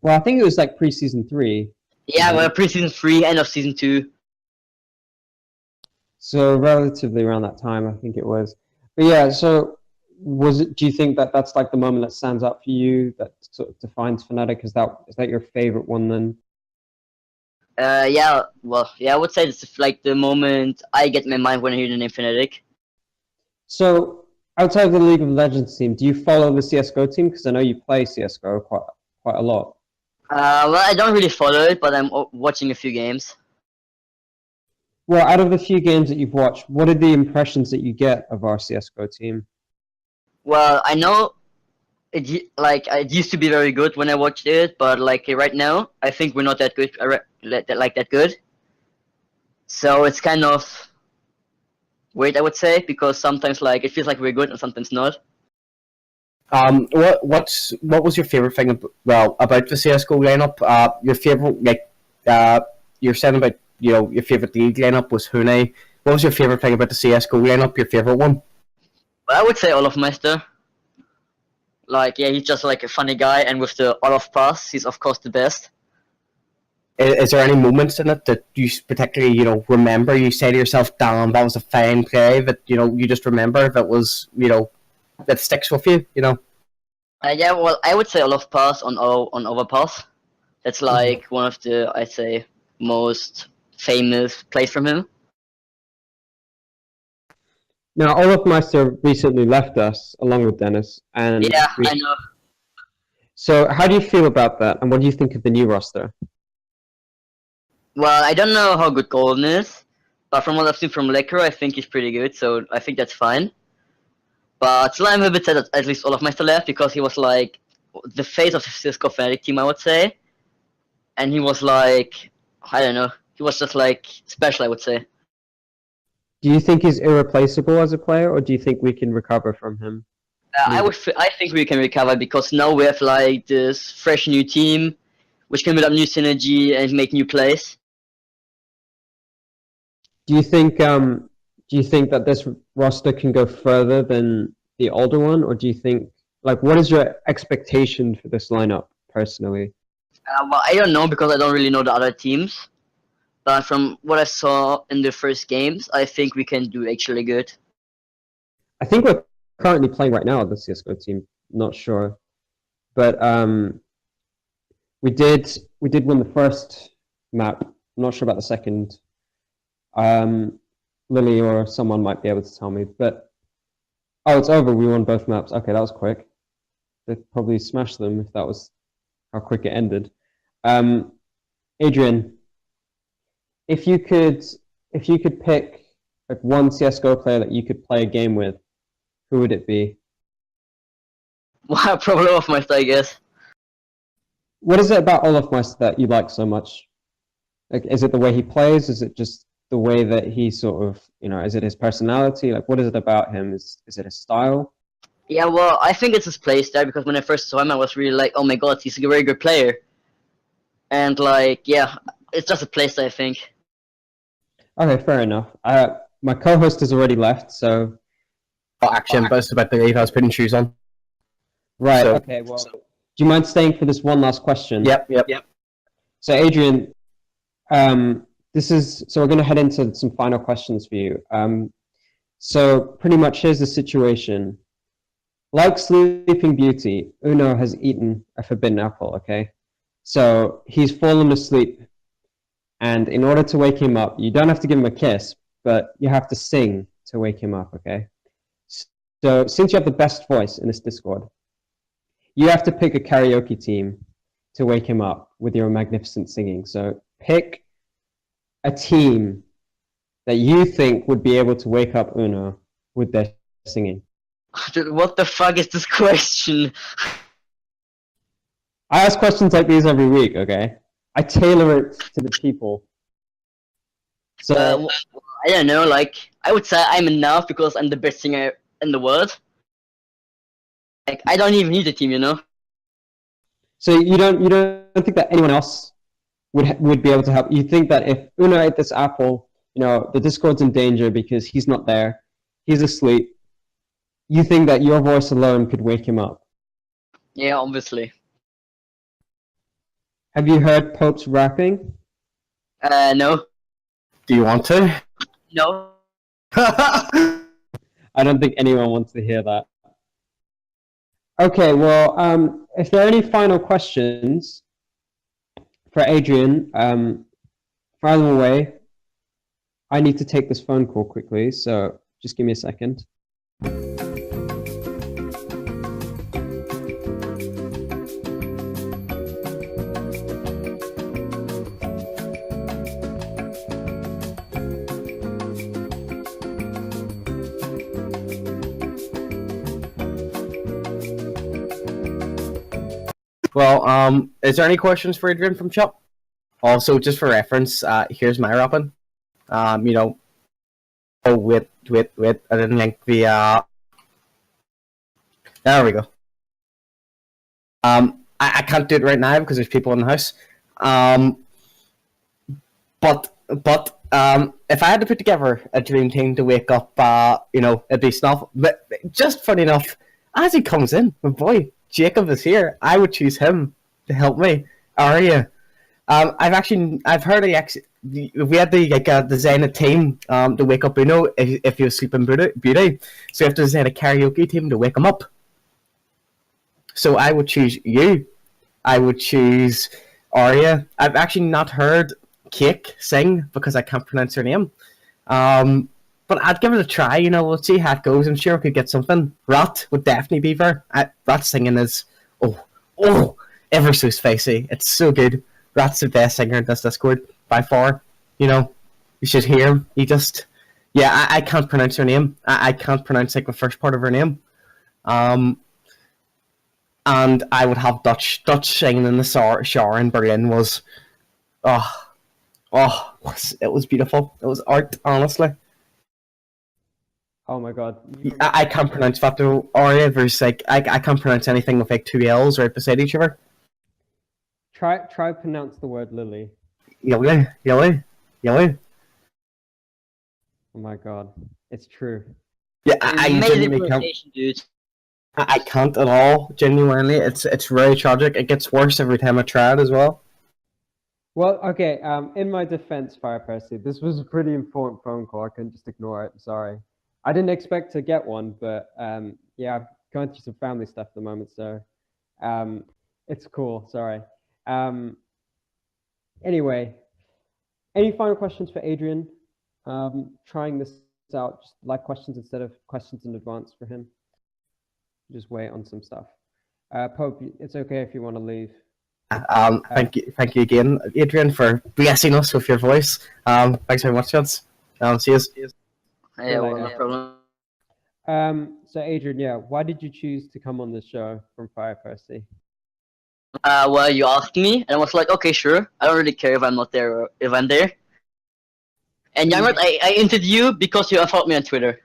Well, I think it was like pre-season 3. Yeah, well, pre-season 3, end of season 2. So relatively around that time, I think it was. But yeah, so do you think that that's like the moment that stands out for you, that sort of defines Fnatic? Is that your favorite one then? Yeah, well, yeah, I would say it's like the moment I get in my mind when I hear the name Fnatic. So, outside of the League of Legends team, do you follow the CSGO team? Because I know you play CSGO quite a lot. Well, I don't really follow it, but I'm watching a few games. Well, out of the few games that you've watched, what are the impressions that you get of our CSGO team? Well, I know it used to be very good when I watched it, but like right now, I think we're not that good, that good. So it's kind of weird, I would say, because sometimes like it feels like we're good and sometimes not. What was your favorite thing about the CS:GO lineup? Your favorite, you're saying about your favorite league lineup was Hune. What was your favorite thing about the CS:GO lineup? Your favorite one? Well, I would say Olofmeister. Like, yeah, he's just like a funny guy, and with the Olof pass, he's of course the best. Is there any moments in it that you particularly, remember? You say to yourself, "Damn, that was a fine play." That you just remember if it was, that sticks with you. Yeah, well, I would say Olaf pass on overpass. That's like one of the, I'd say, most famous plays from him. Now, Olaf Meister recently left us along with Dennis, and Yeah, I know. So, how do you feel about that, and what do you think of the new roster? Well, I don't know how good Golden is, but from what I've seen from Lekro, I think he's pretty good, so I think that's fine. But still, I'm a bit sad that at least Olaf Meister left, because he was like the face of the Cisco Fnatic team, I would say. And he was like, I don't know, he was just like special, I would say. Do you think he's irreplaceable as a player, or do you think we can recover from him? I think we can recover, because now we have like this fresh new team, which can build up new synergy and make new plays. Do you think that this roster can go further than the older one, or do you think, like, what is your expectation for this lineup personally? Well, I don't know, because I don't really know the other teams. But from what I saw in the first games, I think we can do actually good. I think we're currently playing right now, the CSGO team. Not sure, but we did win the first map. I'm not sure about the second. Lily or someone might be able to tell me. But it's over. We won both maps. Okay, that was quick. They'd probably smash them if that was how quick it ended. Adyian, if you could pick like one CSGO player that you could play a game with, who would it be? Well, probably off my side, I guess. What is it about Olaf Meister that you like so much? Like, is it the way he plays? Is it just the way that he sort of, is it his personality? Like, what is it about him? Is it his style? Yeah, well, I think it's his play style, because when I first saw him, I was really like, oh my god, he's a very good player. And like, yeah, it's just a play style, I think. Okay, fair enough. My co-host has already left, so... Actually, I'm supposed to believe I was putting shoes on. Right, So- okay, well... Do you mind staying for this one last question? Yep. So, Adyian, so we're going to head into some final questions for you. So, pretty much here's the situation. Like Sleeping Beauty, Uno has eaten a forbidden apple, okay? So, he's fallen asleep. And in order to wake him up, you don't have to give him a kiss, but you have to sing to wake him up, okay? So, since you have the best voice in this Discord, you have to pick a karaoke team to wake him up with your magnificent singing. So, pick a team that you think would be able to wake up Uno with their singing. Dude, what the fuck is this question? I ask questions like these every week, okay? I tailor it to the people. So, Well, I don't know, like, I would say I'm enough because I'm the best singer in the world. Like, I don't even need a team, so you don't think that anyone else would be able to help? You think that if Uno ate this apple, the Discord's in danger because he's not there, he's asleep. You think that your voice alone could wake him up? Yeah, obviously. Have you heard Pope's rapping? No. Do you want to? No. I don't think anyone wants to hear that. Okay, well, if there are any final questions for Adyian, fire them away. I need to take this phone call quickly, so just give me a second. Well, is there any questions for Adrian from Chop? Also, just for reference, here's my rapping. Oh wait, I didn't link the there we go. I can't do it right now because there's people in the house. But if I had to put together a dream team to wake up, it'd be Snuff. But just funny enough, as he comes in, my boy Jacob is here. I would choose him to help me. Aria, I've heard we had to like design a team to wake up Uno if he was sleeping beauty. So you have to design a karaoke team to wake him up. So I would choose you. I would choose Aria. I've actually not heard Cake sing because I can't pronounce her name. But I'd give it a try. We'll see how it goes. I'm sure we could get something. Rat would definitely be there. Rat singing is ever so spicy. It's so good. Rat's the best singer in this Discord by far. You should hear him. I can't pronounce her name. I can't pronounce like the first part of her name. And I would have Dutch singing in the shower in Berlin was, it was beautiful. It was art, honestly. Oh my god. I can't pronounce that though. Aria, there's like I can't pronounce anything with like two L's right beside each other. Try pronounce the word lily. Yellow. Oh my god. It's true. Yeah, I Amazing genuinely can't. pronunciation, dude. I can't at all. Genuinely, it's very tragic. It gets worse every time I try it as well. Well, okay, in my defense, Fire Percy, this was a pretty important phone call. I couldn't just ignore it. Sorry. I didn't expect to get one, but yeah, I'm going through some family stuff at the moment, so it's cool. Sorry. Anyway, any final questions for Adrien? Trying this out, just like questions instead of questions in advance for him. Just wait on some stuff. Pope, it's okay if you want to leave. Thank you again, Adrien, for blessing us with your voice. Thanks very much, gents. See you. Yeah, well, no problem. So Adrien, yeah, why did you choose to come on the show from Fire Percy? Well, you asked me, and I was like, okay, sure. I don't really care if I'm not there or if I'm there. And Youngrat, I entered you because you unfollowed me on Twitter.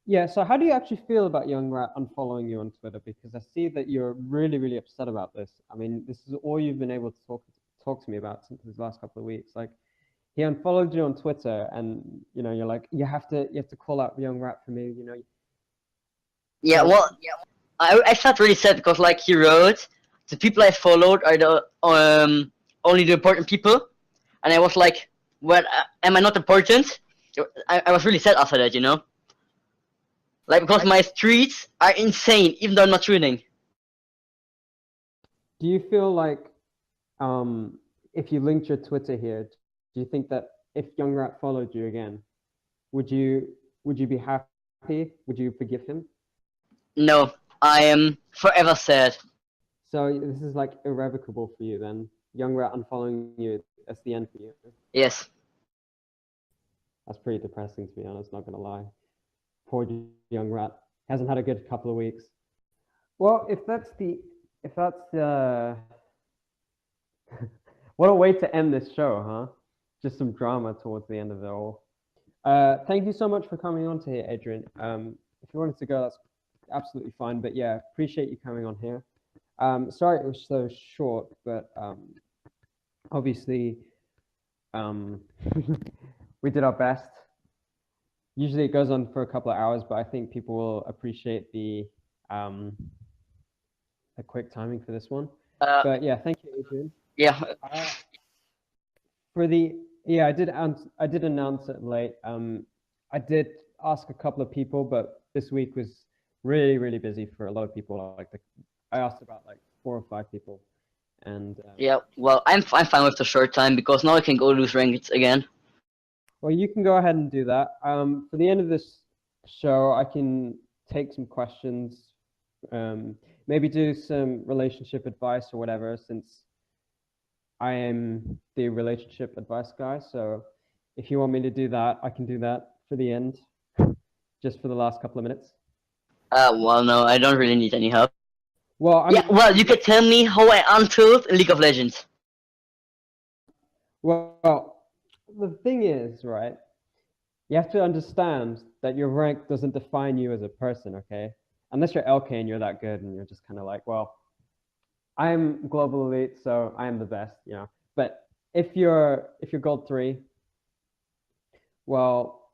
Yeah, so how do you actually feel about Youngrat unfollowing you on Twitter? Because I see that you're really, really upset about this. I mean, this is all you've been able to talk to me about since these last couple of weeks. Like, he unfollowed you on Twitter, and you're like, you have to call out Youngrat for me. Yeah, well, I felt really sad because like he wrote, the people I followed are the only the important people, and I was like, well, am I not important? I was really sad after that, Like, because my streets are insane, even though I'm not tweeting. Do you feel like, if you linked your Twitter here, do you think that if Youngrat followed you again, would you be happy? Would you forgive him? No, I am forever sad. So this is like irrevocable for you then. Youngrat unfollowing you, that's the end for you. Yes. That's pretty depressing, to be honest, not gonna lie. Poor Youngrat hasn't had a good couple of weeks. Well, if that's the what a way to end this show, huh? Just some drama towards the end of it all. Thank you so much for coming on to here, Adrien. If you wanted to go, that's absolutely fine. But yeah, appreciate you coming on here. Sorry it was so short, but obviously we did our best. Usually it goes on for a couple of hours, but I think people will appreciate the quick timing for this one. But yeah, thank you, Adrien. Yeah. I did announce it late. I did ask a couple of people, but this week was really, really busy for a lot of people. I asked about like 4 or 5 people, and Yeah. Well, I'm fine with the short time because now I can go lose rankings again. well, you can go ahead and do that. For the end of this show, I can take some questions, maybe do some relationship advice or whatever, since I am the relationship advice guy. So if you want me to do that, I can do that for the end, just for the last couple of minutes. Well, no, I don't really need any help. Well, Well, you could tell me how I untilt in League of Legends. Well, the thing is, right, you have to understand that your rank doesn't define you as a person, okay? Unless you're LK and you're that good and you're just kind of like, well, I'm global elite, so I am the best, But if you're gold 3, well,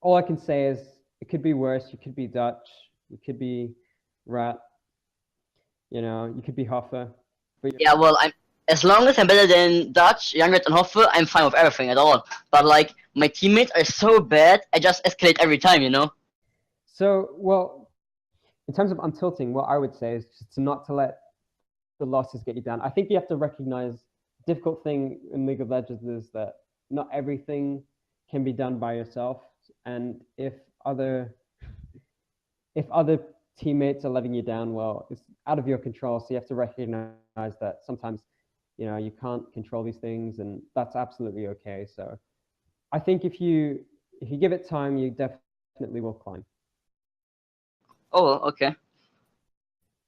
all I can say is it could be worse. You could be Dutch, you could be Rat, you could be Hoffa. Yeah, well, as long as I'm better than Dutch, younger than Hoffe, I'm fine with everything at all. But like my teammates are so bad, I just escalate every time, you know. So, well, in terms of untilting, what I would say is just not to let the losses get you down. I think you have to recognize the difficult thing in League of Legends is that not everything can be done by yourself, and if other teammates are letting you down, well, it's out of your control. So you have to recognize that sometimes, you can't control these things, and that's absolutely okay. So I think if you give it time, you definitely will climb. Oh, okay.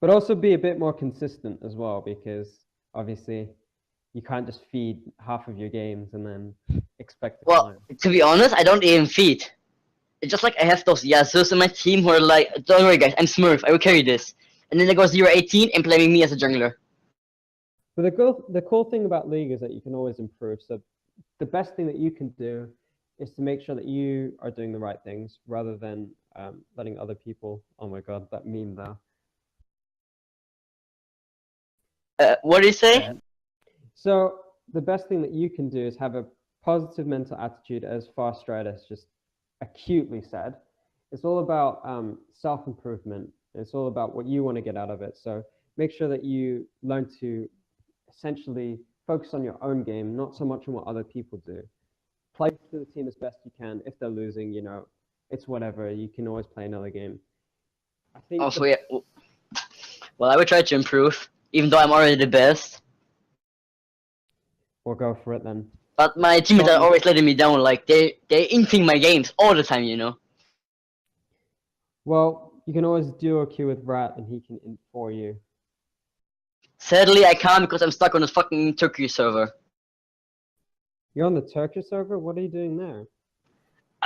But also be a bit more consistent as well, because obviously you can't just feed half of your games and then expect to Well, climb. to be honest, I don't even feed. It's just like I have those Yasus in my team who are like, don't worry guys, I'm Smurf, I will carry this. And then they go 0-18 and blaming me as a jungler. But the cool thing about League is that you can always improve. So the best thing that you can do is to make sure that you are doing the right things rather than letting other people. Oh my god, that meme though. What do you say? So the best thing that you can do is have a positive mental attitude, as Far Stride has just acutely said. It's all about self-improvement. It's all about what you want to get out of it. So make sure that you learn to essentially focus on your own game, not so much on what other people do. Play for the team as best you can. If they're losing, it's whatever. You can always play another game. I think. Also, yeah. Well, I would try to improve, even though I'm already the best. We'll go for it then. But my teammates are always letting me down. Like they inting my games all the time, you know. Well, you can always duo queue with Rat, and he can int for you. Sadly, I can't because I'm stuck on this fucking Turkey server. You're on the Turkish server. What are you doing there?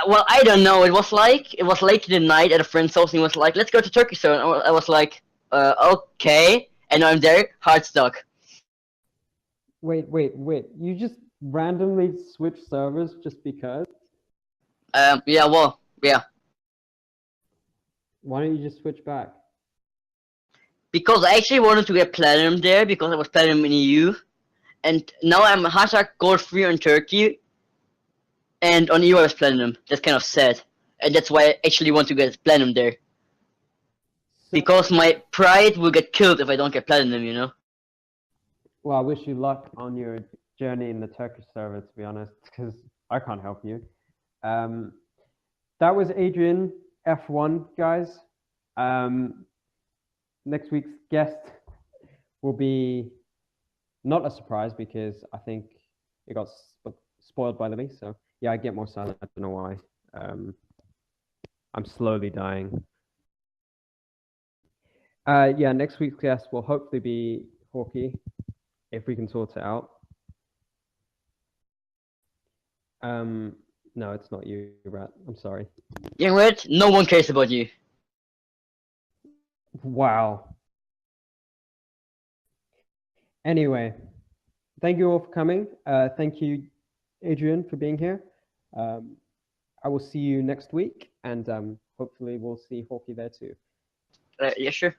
Well, I don't know. It was late in the night at a friend's house, and he was like, "Let's go to Turkey server." And I was like, "Okay." And I'm there, hard stuck. Wait. You just randomly switch servers just because? Yeah. Well, yeah. Why don't you just switch back? Because I actually wanted to get platinum there because I was platinum in EU, and now I'm hashtag gold 3 on Turkey, and on EU I was platinum. That's kind of sad, and that's why I actually want to get platinum there. Because my pride will get killed if I don't get platinum, you know. Well, I wish you luck on your journey in the Turkish server, to be honest, because I can't help you. That was AdyienF1, guys. Next week's guest will be not a surprise because I think it got spoiled by me. So yeah, I get more silent. I don't know why. I'm slowly dying. Yeah, next week's guest will hopefully be Hawkey, if we can sort it out. No, it's not you, Rat. I'm sorry. Young Red, no one cares about you. Wow. Anyway, thank you all for coming. Thank you, Adrien, for being here. I will see you next week, and hopefully we'll see Hawkey there too. Yeah, sure.